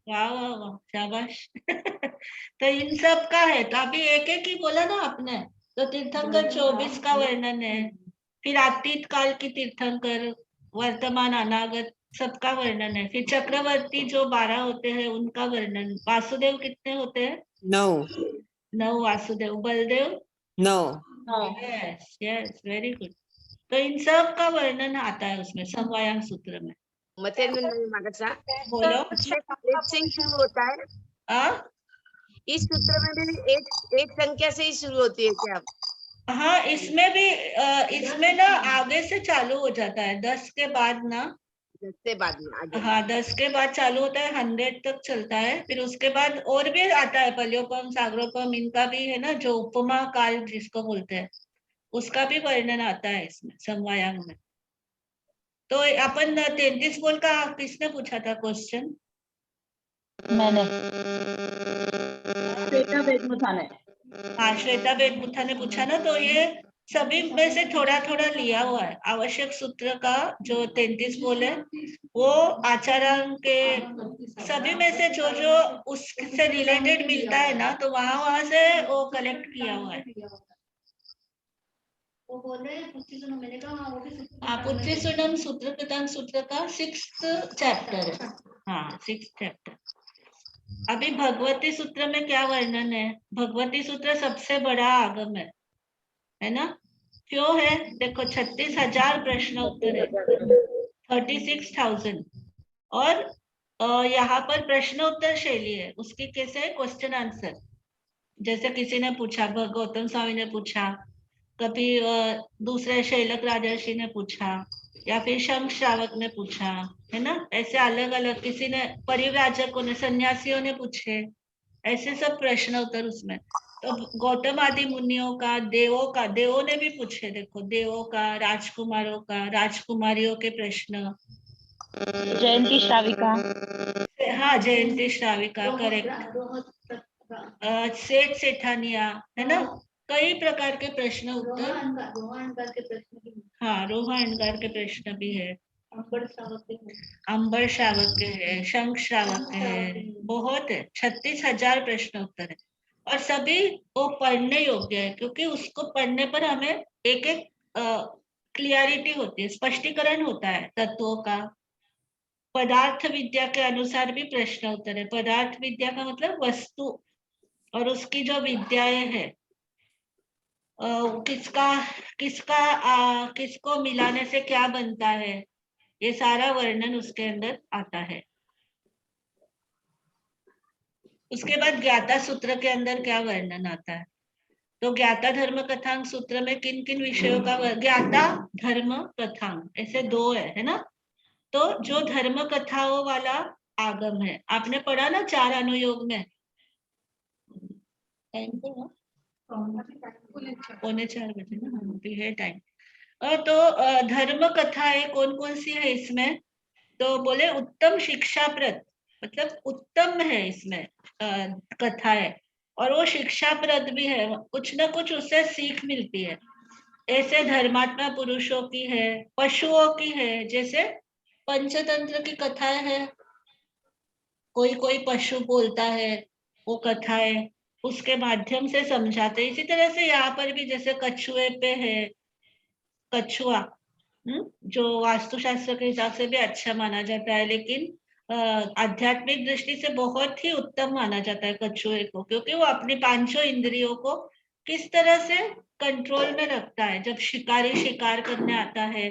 वाह वाह वाह, शाबाश। तो इन सब का है। तो अभी एक एक ही बोला ना आपने। तो तीर्थंकर 24 का वर्णन है, फिर अतीत काल की तीर्थंकर, वर्तमान अनागत सबका वर्णन है, फिर चक्रवर्ती जो 12 होते हैं उनका वर्णन। वासुदेव कितने होते हैं? 9 Vasudev. Baldev 9। Yes yes, very good. तो इन सब का वर्णन आता है उसमें, समवायाम सूत्र में। बोलो। एक से ही शुरू होता है। इस सूत्र में भी एक संख्या से ही शुरू होती है क्या? हाँ, इसमें भी इसमें ना आगे से चालू हो जाता है, 10 के बाद ना, 10 के बाद में आगे। हाँ, 10 के बाद चालू होता है, 100 तक चलता है। फिर उसके बाद और भी आता है, पल्योपम, सागरोपम, इनका भी है ना, जो उपमा काल जिसको बोलते हैं, उसका भी वर्णन आता है इसमें समवायाम में। तो अपन 33 बोल का किसने पूछा था क्वेश्चन? मैंने। श्वेता बेदमुथा ने। हाँ, श्वेता बेदमुथा ने पूछा ना। तो ये सभी में से थोड़ा थोड़ा लिया हुआ है। आवश्यक सूत्र का जो 33 बोल है, वो आचारांग के सभी में से जो जो उससे रिलेटेड मिलता है ना, तो वहां से वो कलेक्ट किया हुआ है। वो बोल रहे हैं मैंने कहा वो भी पुत्रीसुनम सूत्र कृतांग सूत्र का 6th चैप्टर है। हाँ, 6th चैप्टर। अभी भगवती सूत्र में क्या वर्णन है? भगवती सूत्र सबसे बड़ा आगम है ना। क्यों है? देखो, 36,000 प्रश्न उत्तर है, 36,000। और यहाँ पर प्रश्न उत्तर शैली है उसकी, कैसे? Question answer. जैसे किसी ने पूछा, गौतम स्वामी ने पूछा, कभी दूसरे शैलक राजर्षि ने पूछा, या फिर शंख श्रावक ने पूछा, है ना। ऐसे अलग अलग, किसी ने परिव्राजकों ने, सन्यासियों ने पूछे, ऐसे सब प्रश्न उत्तर उसमें। तो गौतम आदि मुनियों का, देवों ने भी पूछे। देखो, देवों का, राजकुमारों का, राजकुमारियों के प्रश्न। जयंती श्राविका। हाँ, जयंती श्राविका, करेक्ट। सेठ सेठानिया, है ना। कई प्रकार के प्रश्न उत्तर। हाँ, रोहानकार के प्रश्न भी है। अंबर श्रावक के है, शंख श्रावक के है, बहुत है। 36,000 प्रश्न उत्तर है। और सभी वो पढ़ने योग्य है, क्योंकि उसको पढ़ने पर हमें एक एक क्लियरिटी होती है, स्पष्टीकरण होता है तत्वों का। पदार्थ विद्या के अनुसार भी प्रश्न उत्तर है। पदार्थ विद्या का मतलब वस्तु और उसकी जो विद्याएं है, किसको मिलाने से क्या बनता है, ये सारा वर्णन उसके अंदर आता है। उसके बाद ज्ञाता सूत्र के अंदर क्या वर्णन आता है? तो ज्ञाता धर्म कथांग सूत्र में किन किन विषयों का ज्ञाता धर्म कथांग, ऐसे 2 है ना। तो जो धर्म कथाओं वाला आगम है, आपने पढ़ा ना 4 अनुयोग में। टाइम को 3:45 बजे ना, अभी है टाइम। तो धर्म कथाएं कौन कौन सी है इसमें? तो बोले उत्तम शिक्षाप्रद, मतलब उत्तम है इसमें कथा है, और वो शिक्षाप्रद भी है, कुछ ना कुछ उससे सीख मिलती है। ऐसे धर्मात्मा पुरुषों की है, पशुओं की है, जैसे पंचतंत्र की कथाएं है, कोई कोई पशु बोलता है, वो कथाएं उसके माध्यम से समझाते। इसी तरह से यहाँ पर भी जैसे कछुए पे है, कछुआ जो वास्तुशास्त्र के हिसाब से भी अच्छा माना जाता है, लेकिन आध्यात्मिक दृष्टि से बहुत ही उत्तम माना जाता है कछुए को, क्योंकि वो अपनी पांचों इंद्रियों को किस तरह से कंट्रोल में रखता है। जब शिकारी शिकार करने आता है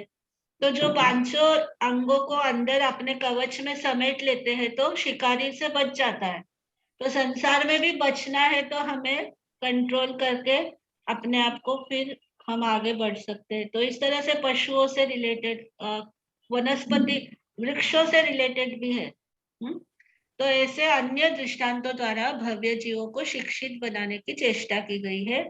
तो जो पांचों अंगों को अंदर अपने कवच में समेट लेते हैं तो शिकारी से बच जाता है। तो संसार में भी बचना है तो हमें कंट्रोल करके अपने आप को फिर हम आगे बढ़ सकते हैं। तो इस तरह से पशुओं से रिलेटेड, वनस्पति वृक्षों से रिलेटेड भी है। तो ऐसे अन्य दृष्टांतों द्वारा भव्य जीवों को शिक्षित बनाने की चेष्टा की गई है।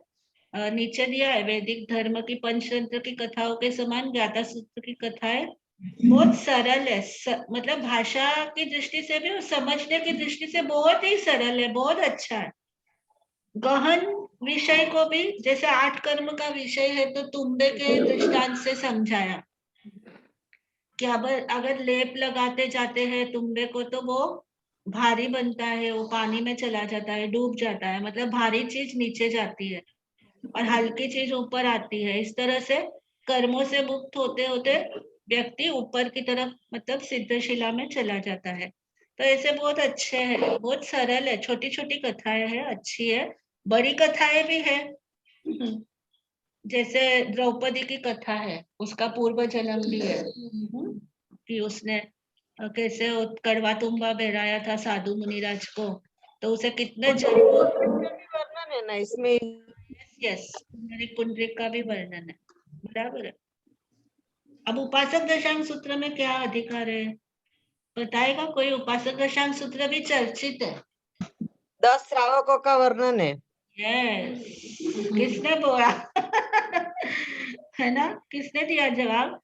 नीचे दिया है, वैदिक धर्म की पंचतंत्र की कथाओं के समान ज्ञाता सूत्र की कथाएं बहुत सरल है, मतलब भाषा की दृष्टि से भी और समझने की दृष्टि से बहुत ही सरल है, बहुत अच्छा है। गहन विषय को भी, जैसे 8 कर्म का विषय है तो तुम्बे के दृष्टांत से समझाया कि अगर लेप लगाते जाते हैं तुम्बे को तो वो भारी बनता है, वो पानी में चला जाता है, डूब जाता है, मतलब भारी चीज नीचे जाती है और हल्की चीज ऊपर आती है। इस तरह से कर्मों से मुक्त होते होते व्यक्ति ऊपर की तरफ, मतलब सिद्धशिला में चला जाता है। तो ऐसे बहुत अच्छे है, बहुत सरल है, छोटी छोटी कथाएं है, अच्छी है। बड़ी कथाएं भी है, जैसे द्रौपदी की कथा है, उसका पूर्व जन्म भी है कि उसने कैसे कड़वा तुम्बा बहराया था साधु मुनिराज को, तो उसे कितने वर्णन है ना इसमें। यस, पुंडरीक का भी वर्णन है, बराबर है। अब उपासक दशांग सूत्र में क्या अधिकार है बताएगा कोई? उपासक दशांग सूत्र भी चर्चित है, 10 श्रावकों का वर्णन है। यस, किसने बोला? है ना, किसने दिया जवाब?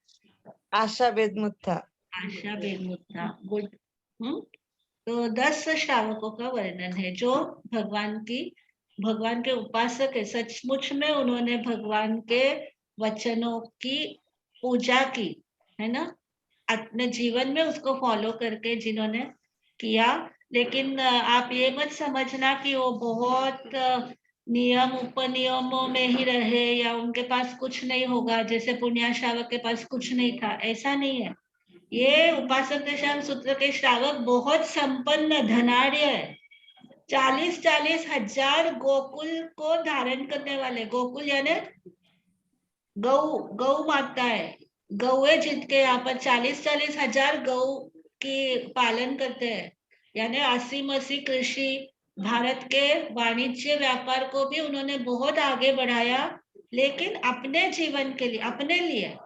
आशा बेदमुत्था। आशा बेदमुत्था, गुड। तो 10 श्रावकों का वर्णन है जो भगवान के उपासक है, सचमुच में उन्होंने भगवान के वचनों की पूजा की है ना, अपने जीवन में उसको फॉलो करके जिन्होंने किया। लेकिन आप ये मत समझना कि वो बहुत नियम उपनियमों में ही रहे या उनके पास कुछ नहीं होगा, जैसे पुण्य श्रावक के पास कुछ नहीं था, ऐसा नहीं है। ये उपासक दशांग सूत्र के श्रावक बहुत संपन्न धनाढ्य है, 40-40 हजार गोकुल को धारण करने वाले। गोकुल यानी गौ माता है, गौए जीत के यहाँ पर 40-40 हजार गौ की पालन करते हैं, यानी 80 कृषि, भारत के वाणिज्य व्यापार को भी उन्होंने बहुत आगे बढ़ाया, लेकिन अपने जीवन के लिए, अपने लिए।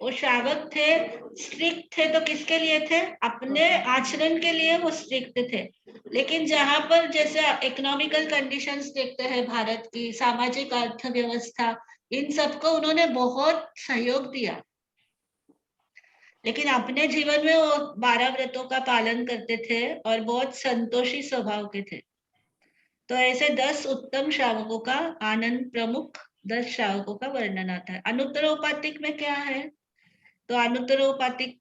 वो श्रावक थे, स्ट्रिक्ट थे, तो किसके लिए थे? अपने आचरण के लिए वो स्ट्रिक्ट थे। लेकिन जहां पर जैसे इकोनॉमिकल कंडीशंस देखते हैं, भारत की सामाजिक अर्थव्यवस्था, इन सबको उन्होंने बहुत सहयोग दिया, लेकिन अपने जीवन में वो 12 व्रतों का पालन करते थे और बहुत संतोषी स्वभाव के थे। तो ऐसे 10 उत्तम श्रावकों का, आनंद प्रमुख 10 श्रावकों का वर्णन आता है। अनुत्तरोपातिक में क्या है? तो अनुत्तरोपातिक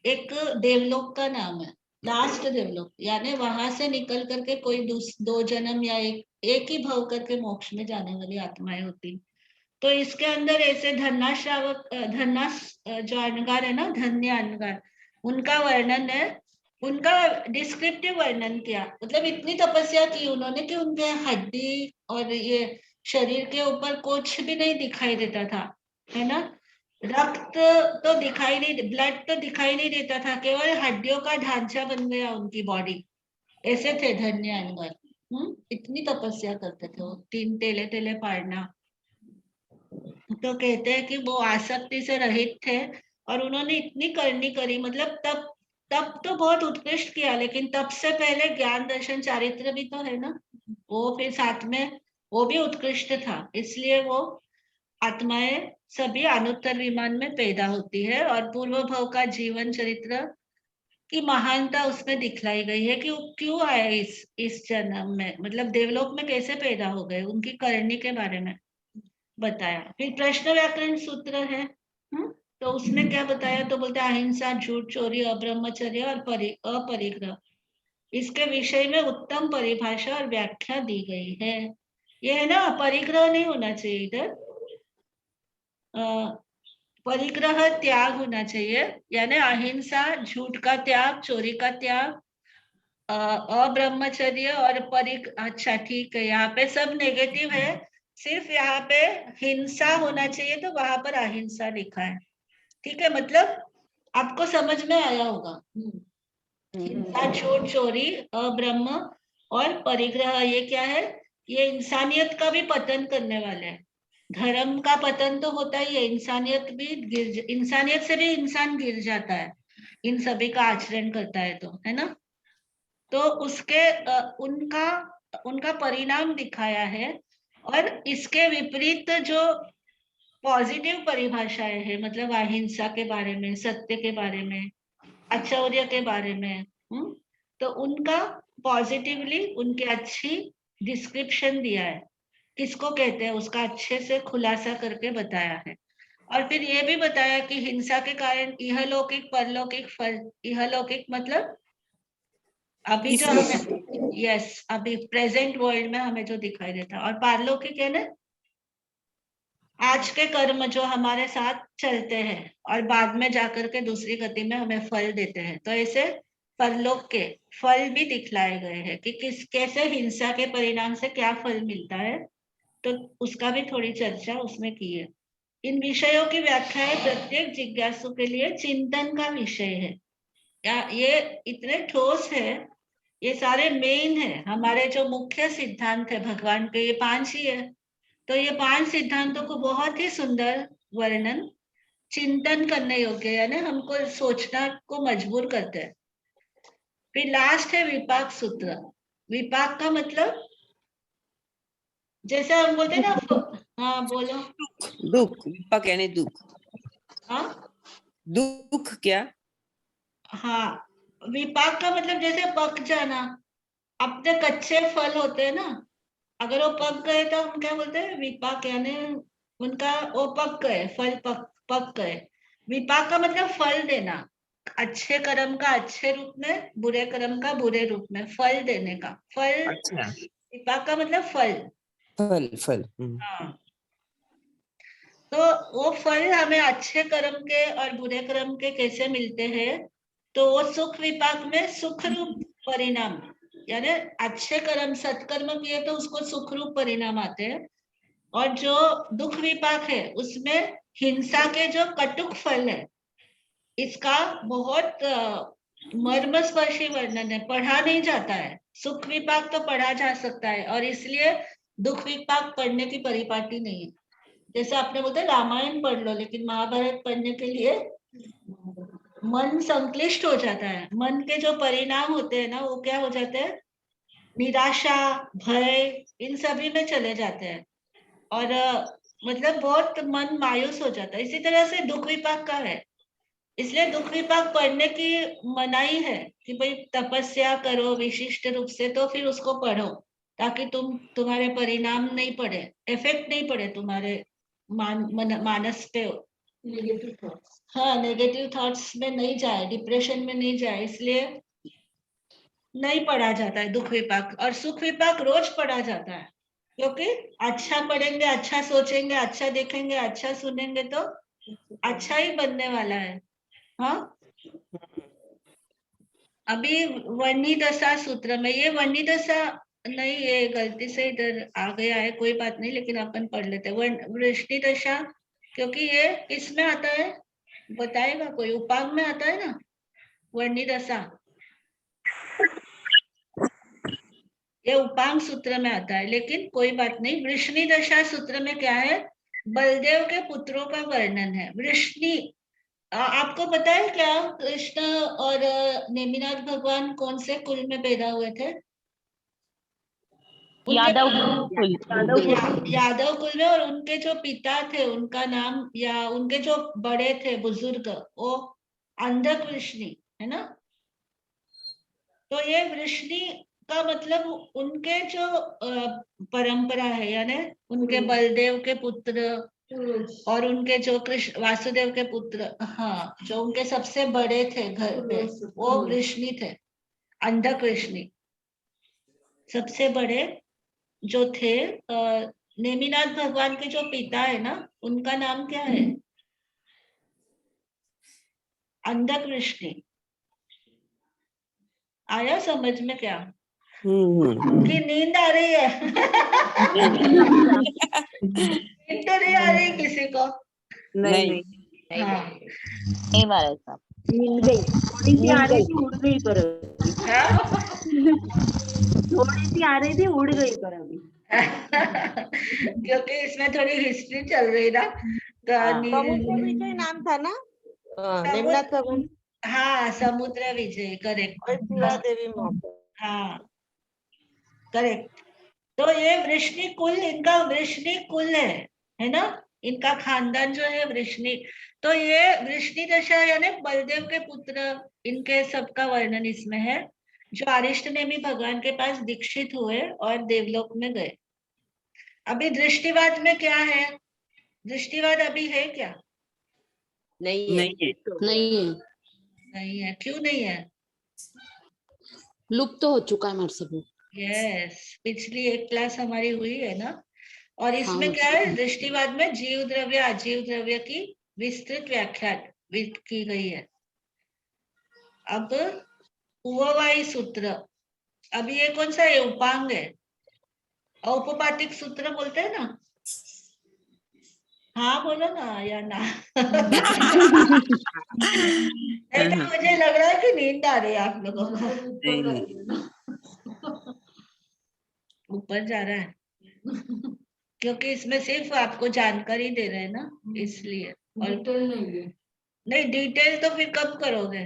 एक देवलोक का नाम है, लास्ट देवलोक, यानी वहां से निकल करके कोई 2 जन्म या एक ही भव करके मोक्ष में जाने वाली आत्माएं होती। तो इसके अंदर ऐसे धन्ना श्रावक, धन्ना जो अनगार है ना, धन्य अनगार, उनका वर्णन है, उनका डिस्क्रिप्टिव वर्णन किया, मतलब इतनी तपस्या की उन्होंने कि उनके हड्डी और ये शरीर के ऊपर कुछ भी नहीं दिखाई देता था, है ना, रक्त तो दिखाई नहीं, ब्लड तो दिखाई नहीं देता था, केवल हड्डियों का ढांचा बन गया उनकी बॉडी। ऐसे थे धन्य अनगार। इतनी तपस्या करते थे वो, 3 तेले पाड़ना। तो कहते हैं कि वो आसक्ति से रहित थे और उन्होंने इतनी करनी करी, मतलब तब तो बहुत उत्कृष्ट किया, लेकिन तब से पहले ज्ञान दर्शन चारित्र भी तो है ना, वो फिर साथ में वो भी उत्कृष्ट था। इसलिए वो आत्माएं सभी अनुत्तर विमान में पैदा होती है और पूर्व भव का जीवन चरित्र की महानता उसमें दिखलाई गई है कि वो क्यों आए इस जन्म में, मतलब देवलोक में कैसे पैदा हो गए, उनकी करनी के बारे में बताया। फिर प्रश्न व्याकरण सूत्र है, तो उसमें क्या बताया? तो बोलते अहिंसा, झूठ, चोरी, अब्रह्मचर्य और अपरिग्रह, इसके विषय में उत्तम परिभाषा और व्याख्या दी गई है। ये है ना, परिग्रह नहीं होना चाहिए इधर, परिग्रह त्याग होना चाहिए, यानी अहिंसा, झूठ का त्याग, चोरी का त्याग, अब्रह्मचर्य और अच्छा ठीक है, यहाँ पे सब नेगेटिव है, सिर्फ यहाँ पे हिंसा होना चाहिए तो वहां पर अहिंसा लिखा है। ठीक है, मतलब आपको समझ में आया होगा। हिंसा, चोर चोरी, अब्रह्म और परिग्रह, ये क्या है? ये इंसानियत का भी पतन करने वाले हैं। धर्म का पतन तो होता ही है, इंसानियत से भी इंसान गिर जाता है इन सभी का आचरण करता है तो, है ना? तो उसके उनका परिणाम दिखाया है। और इसके विपरीत जो पॉजिटिव परिभाषाएं हैं, मतलब अहिंसा के बारे में, सत्य के बारे में, आचौर्य के बारे में, तो उनका पॉजिटिवली उनके अच्छी डिस्क्रिप्शन दिया है, किसको कहते हैं उसका अच्छे से खुलासा करके बताया है। और फिर ये भी बताया कि हिंसा के कारण इहलौकिक परलौकिक फल, इहलौकिक मतलब अभी जो हमें, यस, अभी प्रेजेंट वर्ल्ड में हमें जो दिखाई देता है, और पारलौकिक है ना, आज के कर्म जो हमारे साथ चलते हैं और बाद में जाकर के दूसरी गति में हमें फल देते हैं। तो ऐसे परलोक के फल भी दिखलाए गए हैं कि कैसे हिंसा के परिणाम से क्या फल मिलता है, तो उसका भी थोड़ी चर्चा उसमें की है। इन विषयों की व्याख्याएं प्रत्येक जिज्ञासु के लिए चिंतन का विषय है। ये इतने ठोस है, ये सारे मेन है, हमारे जो मुख्य सिद्धांत है भगवान के, ये 5 ही है। तो ये 5 सिद्धांतों को बहुत ही सुंदर वर्णन, चिंतन करने योग्य, यानी हमको सोचना को मजबूर करते हैं। फिर लास्ट है विपाक सूत्र। विपाक का मतलब जैसे हम बोलते हैं ना, हाँ बोलो। दुख, विपाक यानी दुख। हाँ, दुख क्या? हाँ, विपाक का मतलब जैसे पक जाना। अपने कच्चे फल होते हैं ना, अगर वो पक गए तो हम क्या बोलते हैं? विपाक, यानी उनका वो पक गए, फल पक गए। विपाक का मतलब फल देना, अच्छे कर्म का अच्छे रूप में, बुरे कर्म का बुरे रूप में फल देने का, फल। अच्छा, विपाक का मतलब फल। फल, फल। हाँ, तो वो फल हमें अच्छे कर्म के और बुरे कर्म के कैसे मिलते हैं? तो वो सुख विपाक में सुख रूप परिणाम, यानी अच्छे कर्म सत्कर्म किए तो उसको सुख रूप परिणाम आते हैं। और जो दुख विपाक है उसमें हिंसा के जो कटुक फल है, इसका बहुत मर्मस्पर्शी वर्णन है, पढ़ा नहीं जाता है। सुख विपाक तो पढ़ा जा सकता है, और इसलिए दुख विपाक पढ़ने की परिपाटी नहीं है। जैसे आपने बोलते रामायण पढ़ लो, लेकिन महाभारत पढ़ने के लिए मन संक्लिष्ट हो जाता है। मन के जो परिणाम होते हैं ना, वो क्या हो जाते हैं? निराशा, भय, इन सभी में चले जाते हैं, और मतलब बहुत मन मायूस हो जाता है। इसी तरह से दुख विपाक का है, इसलिए दुख विपाक पढ़ने की मनाही है कि भाई तपस्या करो विशिष्ट रूप से, तो फिर उसको पढ़ो, ताकि तुम्हारे परिणाम नहीं पड़े, इफेक्ट नहीं पड़े तुम्हारे मानस पे, हाँ, नेगेटिव थॉट्स में नहीं जाए, डिप्रेशन में नहीं जाए, इसलिए नहीं पढ़ा जाता है दुख विपाक। और सुख विपाक रोज पढ़ा जाता है, क्योंकि अच्छा पढ़ेंगे, अच्छा सोचेंगे, अच्छा देखेंगे, अच्छा सुनेंगे तो अच्छा ही बनने वाला है। हाँ, अभी वर्णी दशा सूत्र में, ये वर्णी दशा नहीं, ये गलती से इधर आ गया है, कोई बात नहीं, लेकिन अपन पढ़ लेते हैं वृष्णि दशा, क्योंकि ये किसमें आता है बताएगा कोई? उपांग में आता है ना वर्णी दशा, ये उपांग सूत्र में आता है, लेकिन कोई बात नहीं। वृष्णि दशा सूत्र में क्या है? बलदेव के पुत्रों का वर्णन है। वृष्णि, आपको पता है क्या कृष्ण और नेमिनाथ भगवान कौन से कुल में पैदा हुए थे? यादव कुल। यादव कुल में, और उनके जो पिता थे उनका नाम, या उनके जो बड़े थे बुजुर्ग, वो अंधक वृष्णि है ना। तो ये वृष्णि का मतलब उनके जो परंपरा है, यानी उनके बलदेव के पुत्र और उनके जो कृष्ण वासुदेव के पुत्र, हाँ, जो उनके सबसे बड़े थे घर पे, वो वृष्णि थे, अंधक वृष्णि सबसे बड़े जो थे। नेमिनाथ भगवान के जो पिता है ना, उनका नाम क्या है? अंधक वृष्णि। आया समझ में क्या कि नींद आ रही है? नींद तो नहीं आ रही किसी को? नहीं हाँ नहीं महाराज साहब। मिल गई, थोड़ी सी आ रही थी, उड़ गई पर अभी। थोड़ी सी आ रही थी, उड़ गई पर अभी। क्योंकि इसमें थोड़ी हिस्ट्री चल रही ना, समुद्र विजय नाम था ना, निमनाथ भगवान हाँ समुद्र विजय, करेक्ट। और शिला देवी माता। हाँ करेक्ट। तो ये वृष्णि कुल, इनका वृष्णि कुल है ना, इनका खानदान जो है वृष्णि। तो ये वृष्णि दशा यानी बलदेव के पुत्र, इनके सबका वर्णन इसमें है, जो अरिष्ट नेमि भगवान के पास दीक्षित हुए और देवलोक में गए। अभी दृष्टिवाद में क्या है? दृष्टिवाद अभी है क्या? नहीं है। नहीं है। क्यों नहीं है? लुप्त तो हो चुका है हमारे सब। यस, पिछली एक क्लास हमारी हुई है ना। और इसमें क्या है, दृष्टिवाद में जीव द्रव्य अजीव द्रव्य की विस्तृत व्याख्या की गई है। अब उपवायी सूत्र, अभी ये कौन सा है? उपांग है। औपपातिक सूत्र बोलते हैं ना। हाँ बोलो ना या ना। नहीं तो मुझे लग रहा है कि नींद आ रही है आप लोगों को। ऊपर जा रहा है क्योंकि इसमें सिर्फ आपको जानकारी दे रहे हैं ना, इसलिए। और नहीं डिटेल तो फिर कब करोगे?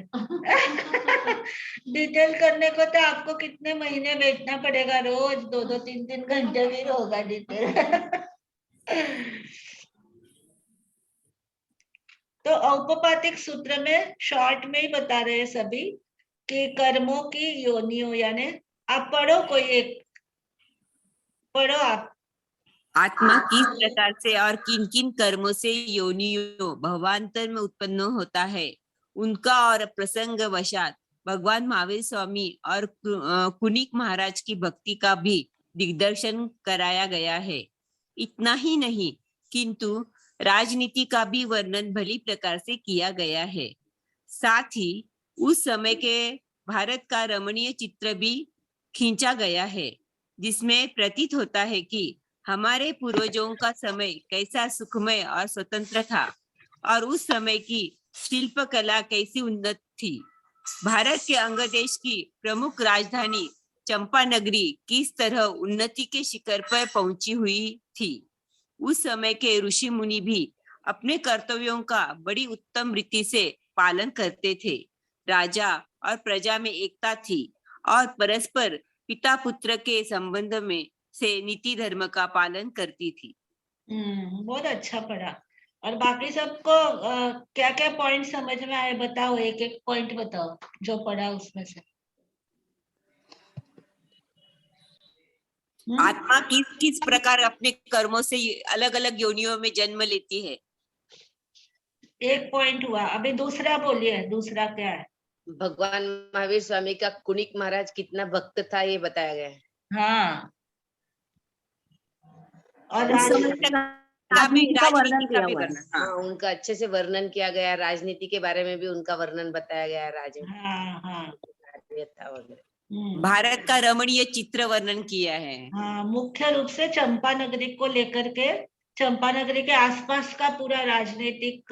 डिटेल करने को तो आपको कितने महीने बैठना पड़ेगा, रोज 2-3 घंटे भी होगा डिटेल। तो औपपातिक सूत्र में शॉर्ट में ही बता रहे हैं सभी कि कर्मों की योनियों, यानी आप पढ़ो, कोई एक पढ़ो आप। आत्मा किस प्रकार से और किन किन कर्मों से योनियों भवांतर में उत्पन्न होता है, उनका और प्रसंग वशात भगवान महावीर स्वामी और कुनिक महाराज की भक्ति का भी दिग्दर्शन कराया गया है। इतना ही नहीं किंतु राजनीति का भी वर्णन भली प्रकार से किया गया है। साथ ही उस समय के भारत का रमणीय चित्र भी खींचा गया है, जिसमें प्रतीत होता है कि हमारे पूर्वजों का समय कैसा सुखमय और स्वतंत्र था और उस समय की शिल्प कला कैसी उन्नत थी। भारत के अंग देश की प्रमुख राजधानी चंपा नगरी किस तरह उन्नति के शिखर पर पहुंची हुई थी। उस समय के ऋषि मुनि भी अपने कर्तव्यों का बड़ी उत्तम रीति से पालन करते थे। राजा और प्रजा में एकता थी और परस्पर पिता पुत्र के संबंध में से नीति धर्म का पालन करती थी। बहुत अच्छा पढ़ा। और बाकी सबको क्या क्या पॉइंट समझ में आए बताओ, एक एक पॉइंट बताओ जो पढ़ा उसमें से। आत्मा किस किस प्रकार अपने कर्मों से अलग अलग योनियों में जन्म लेती है। एक पॉइंट हुआ। अभी दूसरा बोलिए, दूसरा क्या है? भगवान महावीर स्वामी का कुनिक महाराज कितना भक्त था ये बताया गया है। हाँ, और राजनीति का वर्णन किया हुआ है। हाँ, उनका अच्छे से वर्णन किया गया। राजनीति के बारे में भी उनका वर्णन बताया गया है। भारत का रमणीय चित्र वर्णन किया है। हाँ, मुख्य रूप से चंपा नगरी को लेकर के, चंपा नगरी के आसपास का पूरा राजनीतिक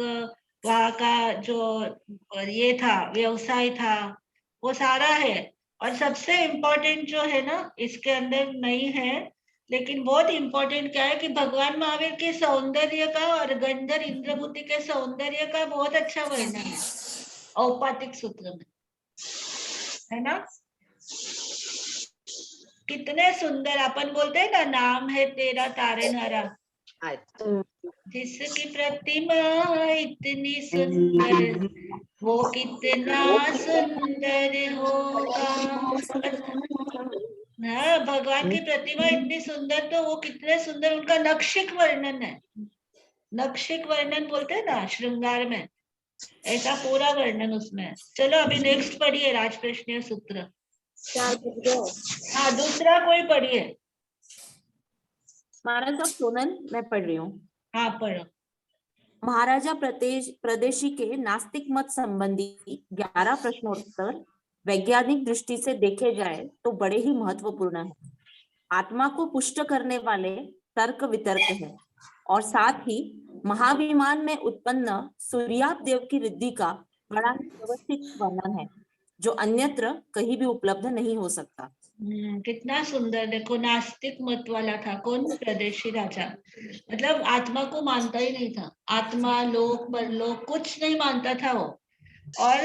वहाँ का जो ये था, व्यवसाय था, वो सारा है। और सबसे इम्पोर्टेंट जो है ना, इसके अंदर नहीं है लेकिन बहुत इम्पोर्टेंट क्या है कि भगवान महावीर के सौंदर्य का और गंधर इंद्रभूति के सौंदर्य का बहुत अच्छा वर्णन है औपातिक सूत्र में, है ना। कितने सुंदर, अपन बोलते हैं ना, नाम है तेरा तारनहारा, जिसकी प्रतिमा इतनी सुंदर वो कितना सुंदर होगा। हाँ, भगवान की प्रतिमा इतनी सुंदर तो वो कितने सुंदर, उनका नक्षिक वर्णन है। नक्षिक वर्णन बोलते हैं ना श्रृंगार में, ऐसा पूरा वर्णन उसमें है। चलो अभी नेक्स्ट पढ़िए राजप्रश्नीय सूत्र। हाँ, दूसरा कोई पढ़िए। महाराज साहब सोनल, मैं पढ़ रही हूँ। हाँ पढ़ो। महाराजा प्रदेशी के नास्तिक मत संबंधी 11 प्रश्नोत्तर वैज्ञानिक दृष्टि से देखे जाए तो बड़े ही महत्वपूर्ण है। आत्मा को पुष्ट करने वाले तर्क वितर्क है और साथ ही महाविमान में उत्पन्न सूर्याप देव की रिद्धि का बड़ा व्यवस्थित वर्णन है जो अन्यत्र कहीं भी उपलब्ध नहीं हो सकता। कितना सुंदर। देखो, नास्तिक मत वाला था कौन? प्रदेशी राजा। मतलब आत्मा को मानता ही नहीं था, आत्मा लोक परलोक कुछ नहीं मानता था वो। और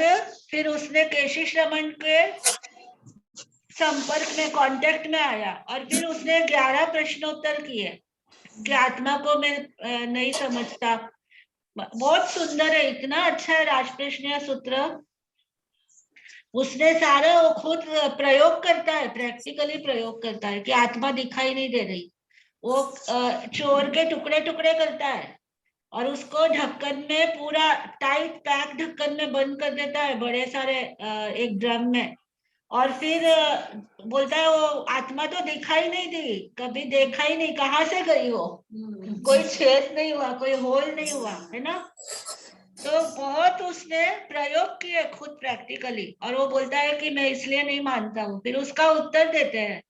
फिर उसने केशी श्रमण के संपर्क में, कांटेक्ट में आया और फिर उसने 11 प्रश्नोत्तर किए कि आत्मा को मैं नहीं समझता। बहुत सुंदर है, इतना अच्छा है राजप्रश्न सूत्र। उसने सारा वो खुद प्रयोग करता है, प्रैक्टिकली प्रयोग करता है कि आत्मा दिखाई नहीं दे रही। वो चोर के टुकड़े टुकड़े करता है और उसको ढक्कन में पूरा टाइट पैक ढक्कन में बंद कर देता है, बड़े सारे एक ड्रम में। और फिर बोलता है वो आत्मा तो दिखाई नहीं दी, कभी देखा ही नहीं, कहाँ से गई वो? कोई छेद नहीं हुआ, कोई होल नहीं हुआ, है ना? तो बहुत उसने प्रयोग किए खुद प्रैक्टिकली। और वो बोलता है कि मैं इसलिए नहीं मानता हूँ। फिर उसका उत्तर देते हैं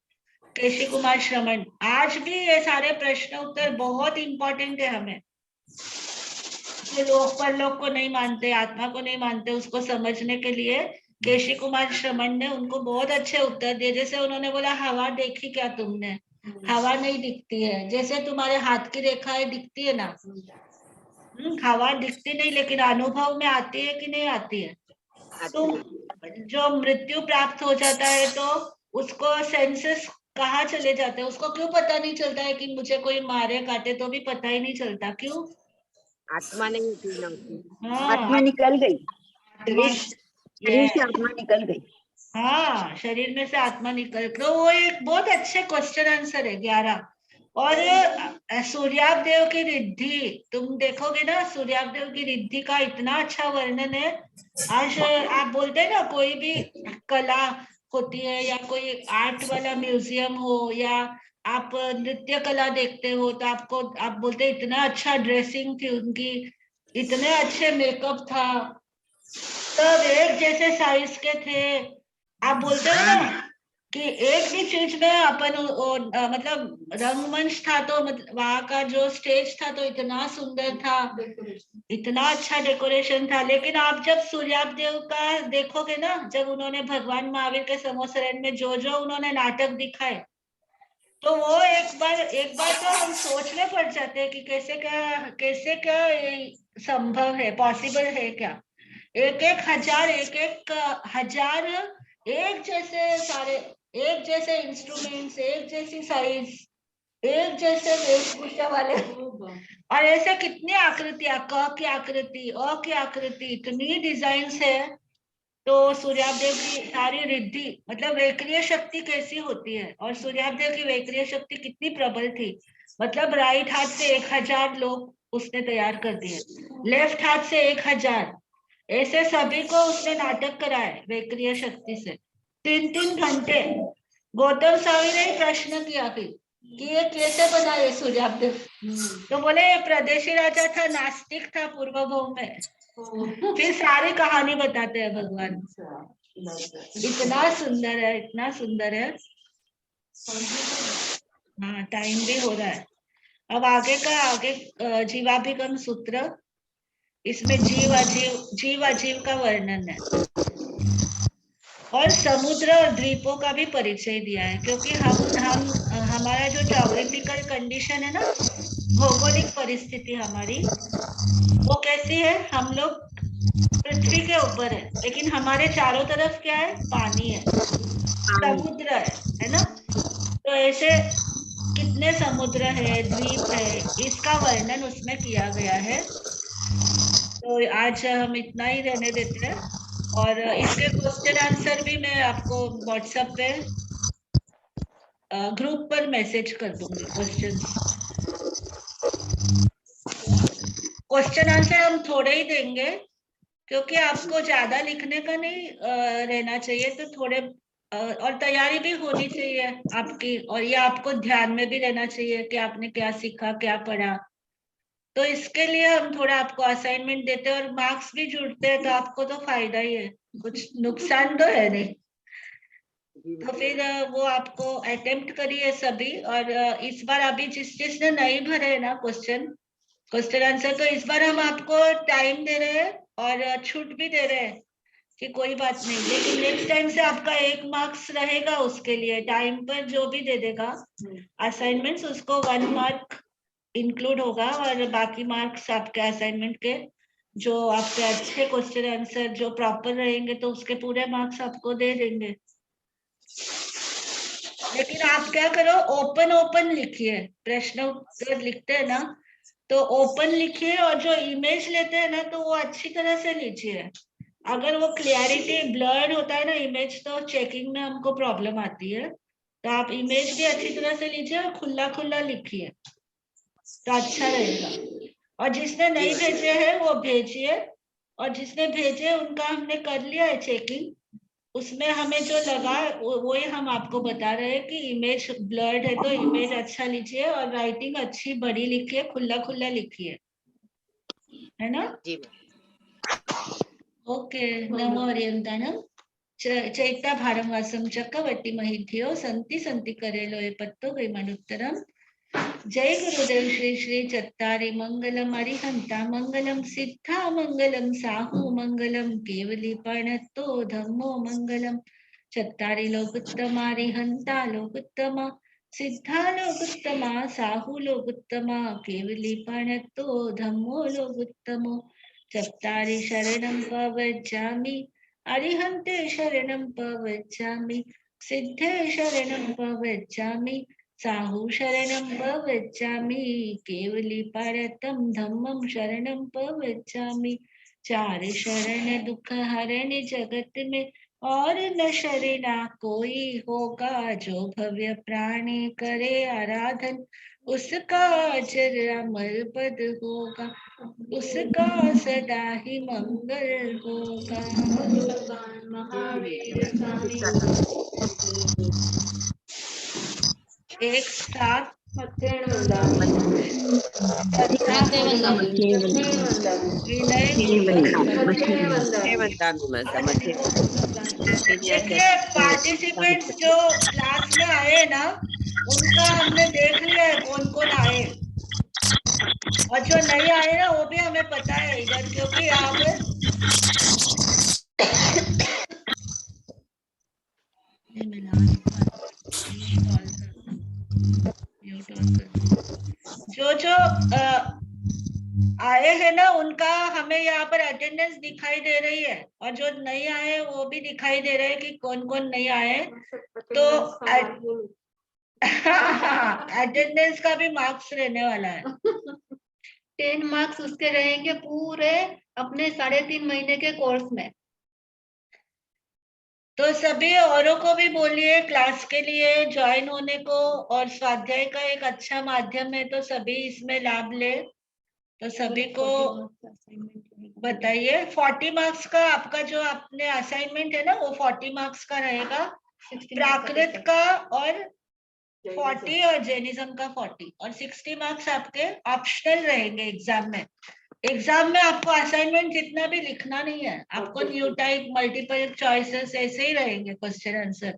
केशी कुमार श्रमण। आज भी ये सारे प्रश्न उत्तर बहुत इंपॉर्टेंट है हमें। जो लोक परलोक को नहीं मानते, आत्मा को नहीं मानते, उसको समझने के लिए केशी कुमार श्रमण ने उनको बहुत अच्छे उत्तर दिए। जैसे उन्होंने बोला, हवा देखी क्या तुमने? हवा नहीं दिखती है। जैसे तुम्हारे हाथ की रेखाएं दिखती है ना, हवा दिखती नहीं, लेकिन अनुभव में आती है कि नहीं आती है? तो जो मृत्यु प्राप्त हो जाता है तो उसको सेंसेस कहाँ चले जाते हैं? उसको क्यों पता नहीं चलता है कि मुझे कोई मारे काटे तो भी पता ही नहीं चलता? क्यों? आत्मा नहीं होती ना उसकी। आत्मा निकल गई, शरीर से आत्मा निकल गई। हाँ, शरीर में से आत्मा निकल। तो वो एक बहुत अच्छे क्वेश्चन आंसर है 11। और सूर्याप देव की रिद्धि तुम देखोगे ना, सूर्याप देव की रिद्धि का इतना अच्छा वर्णन है। आज आप बोलते हैं ना, कोई भी कला होती है या कोई आर्ट वाला म्यूजियम हो या आप नृत्य कला देखते हो तो आपको आप बोलते इतना अच्छा ड्रेसिंग थी उनकी, इतने अच्छे मेकअप था, सब एक जैसे साइज के थे। आप बोलते हो ना कि एक भी चीज में अपन मतलब रंगमंच था तो मतलब वहां का जो स्टेज था तो इतना सुंदर था, इतना अच्छा डेकोरेशन था। लेकिन आप जब सूर्याप देव का देखोगे ना, जब उन्होंने भगवान महावीर के समोसरण में जो जो उन्होंने नाटक दिखाए, तो वो एक बार तो हम सोचने पड़ जाते हैं कि कैसे क्या ये संभव है, पॉसिबल है क्या? एक हजार एक जैसे सारे, एक जैसे इंस्ट्रूमेंट्स, एक जैसी साइज, एक जैसे वेशभूषा वाले, और ऐसे कितनी आकृतियां, क की आकृति, अ की आकृति, इतनी डिजाइन्स है। तो सूर्यादेव की सारी रिद्धि, मतलब वैक्रिय शक्ति कैसी होती है, और सूर्यादेव की वैक्रिय शक्ति कितनी प्रबल थी। मतलब राइट हाथ से 1000 लोग उसने तैयार कर दिए, लेफ्ट हाथ से 1000, ऐसे सभी को उसने नाटक कराए वैक्रिय शक्ति से 3-3 घंटे। गौतम स्वामी ने प्रश्न किया फिर कि ये कैसे बना ये सूर्यादेव? तो बोले ये प्रदेशी राजा था, नास्तिक था पूर्व भौम में। फिर सारी कहानी बताते हैं भगवान। इतना सुंदर है, इतना सुंदर है। हाँ, टाइम भी हो रहा है। अब आगे जीवाभिगम सूत्र, इसमें जीव अजीव का वर्णन है और समुद्र और द्वीपों का भी परिचय दिया है। क्योंकि हमारा जो ज्योग्राफिकल कंडीशन है ना, भौगोलिक परिस्थिति हमारी, वो कैसी है? हम लोग पृथ्वी के ऊपर है, लेकिन हमारे चारों तरफ क्या है? पानी है, समुद्र है ना? तो ऐसे कितने समुद्र है, द्वीप है, इसका वर्णन उसमें किया गया है। तो आज हम इतना ही रहने देते हैं, और इसके क्वेश्चन आंसर भी मैं आपको व्हाट्सएप पे ग्रुप पर मैसेज कर दूंगी। क्वेश्चन आंसर हम थोड़े ही देंगे, क्योंकि आपको ज्यादा लिखने का नहीं रहना चाहिए, तो थोड़े और तैयारी भी होनी चाहिए आपकी, और ये आपको ध्यान में भी रहना चाहिए कि आपने क्या सीखा, क्या पढ़ा। तो इसके लिए हम थोड़ा आपको असाइनमेंट देते हैं और मार्क्स भी जुड़ते हैं, तो आपको तो फायदा ही है। कुछ नुकसान तो है नहीं। तो फिर वो आपको अटेम्प्ट करिए सभी। और इस बार अभी जिसने नहीं भरे ना क्वेश्चन आंसर, तो इस बार हम आपको टाइम दे रहे हैं और छूट भी दे रहे हैं कि कोई बात नहीं, लेकिन नेक्स्ट टाइम से आपका 1 मार्क्स रहेगा। उसके लिए टाइम पर जो भी दे देगा असाइनमेंट्स, उसको 1 मार्क इंक्लूड होगा और बाकी मार्क्स आपके असाइनमेंट के जो आपके अच्छे क्वेश्चन आंसर जो प्रॉपर रहेंगे तो उसके पूरे मार्क्स आपको दे देंगे। लेकिन आप क्या करो, ओपन लिखिए। प्रश्न उत्तर लिखते हैं ना तो ओपन लिखिए, और जो इमेज लेते हैं ना तो वो अच्छी तरह से लीजिए। अगर वो क्लियरिटी ब्लर्ड होता है ना इमेज, तो चेकिंग में हमको प्रॉब्लम आती है। तो आप इमेज भी अच्छी तरह से लीजिए और खुला लिखिए तो अच्छा रहेगा। और जिसने नहीं भेजे हैं वो भेजिए, और जिसने भेजे उनका हमने कर लिया है चेकिंग। उसमें हमें जो लगा वो ही हम आपको बता रहे हैं कि इमेज ब्लर्ड है तो इमेज अच्छा लीजिए और राइटिंग अच्छी बड़ी लिखिए, खुला लिखिए, है ना? ओके। नमो हरियंतानम। चैत्य भारम वासम चक्रवर्ती महिध्यो संति संति करेलो ए पत्तो वैमानुत्तरम। जय गुरुदेव श्री श्री चत्तारि मंगलम अरिहंता मंगलम सिद्धा मंगलम साहू मंगलम केवली प्रणतो धम्मो मंगलम। चत्तारि लोकोत्तमा अरिहंता लोकोत्तमा सिद्धा लोकोत्तमा साहू लोकोत्तमा केवली प्रणतो धम्मो लोकोत्तमो। चत्तारि शरणं प्रव्रजामि अरिहन्ते शरणं प्रव्रजामि सिद्धे शरणं प्रव्रजामि साहू शरणं प्रव्रजामि केवली परतं धम्मं शरणं प्रव्रजामि। 4 शरण दुख हरने जगत में और न शरणा कोई होगा। जो भव्य प्राणी करे आराधन उसका अजर अमर पद होगा, उसका सदा ही मंगल होगा। महावीर स्वामी एक साथ देखिए, पार्टिसिपेंट्स जो क्लास में आए ना उनका हमने देख लिया है कौन कौन आए, और जो नहीं आए ना वो भी हमें पता है इधर, क्योंकि यहाँ पे जो आए हैं ना उनका हमें यहाँ पर अटेंडेंस दिखाई दे रही है, और जो नहीं आए वो भी दिखाई दे रहे हैं कि कौन कौन नहीं आए। तो अटेंडेंस का भी मार्क्स रहने वाला है। 10 मार्क्स उसके रहेंगे पूरे अपने 3.5 महीने के कोर्स में। तो सभी औरों को भी बोलिए क्लास के लिए ज्वाइन होने को, और स्वाध्याय का एक अच्छा माध्यम है तो सभी इसमें लाभ ले। तो सभी को बताइए 40 मार्क्स का आपका जो आपने असाइनमेंट है ना वो 40 मार्क्स का रहेगा, प्राकृत का और 40 और जैनिज्म का 40, और 60 मार्क्स आपके ऑप्शनल रहेंगे एग्जाम में। एग्जाम में आपको असाइनमेंट जितना भी लिखना नहीं है, आपको न्यू टाइप मल्टीपल चॉइसेस ऐसे ही रहेंगे, क्वेश्चन आंसर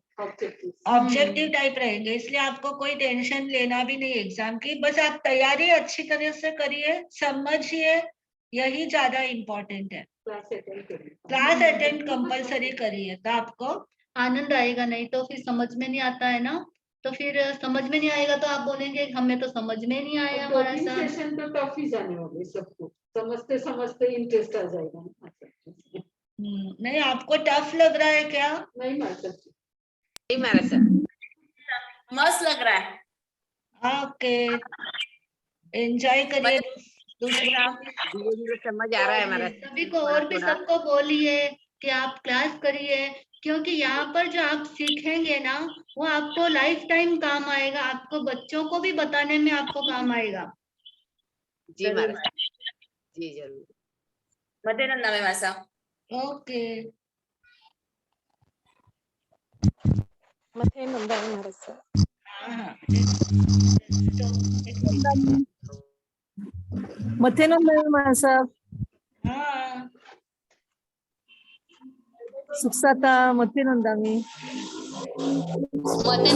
ऑब्जेक्टिव टाइप रहेंगे, इसलिए आपको कोई टेंशन लेना भी नहीं एग्जाम की। बस आप तैयारी अच्छी तरह से करिए, समझिए, यही ज्यादा इम्पोर्टेंट है। क्लास अटेंड कंपलसरी करिए तो आपको आनंद आएगा, नहीं तो फिर समझ में नहीं आता है ना, तो फिर समझ में नहीं आएगा तो आप बोलेंगे हमें तो समझ में नहीं आया हमारा सेशन तो टफ ही जाने वाले सबको, समझते समझते इंटरेस्ट आ जाएगा। नहीं, आपको टफ लग रहा है क्या? नहीं मास्टर, मस्त लग रहा है। ओके, एंजॉय करिए। दूसरा समझ आ रहा है हमारा सभी को, और भी सबको बोलिए कि आप क्लास करिए, क्योंकि यहाँ पर जो आप सीखेंगे ना वो आपको लाइफ टाइम काम आएगा, आपको बच्चों को भी बताने में आपको काम आएगा। जी महाराज जी जरूर। मते नंदा में वैसा। ओके, मथे नंदा में महाराज। मथे नंदा में महाराज। हाँ, ಸುಕ್ಸಾತ ಮತ್ತೇನೊಂದಾಮಿ मते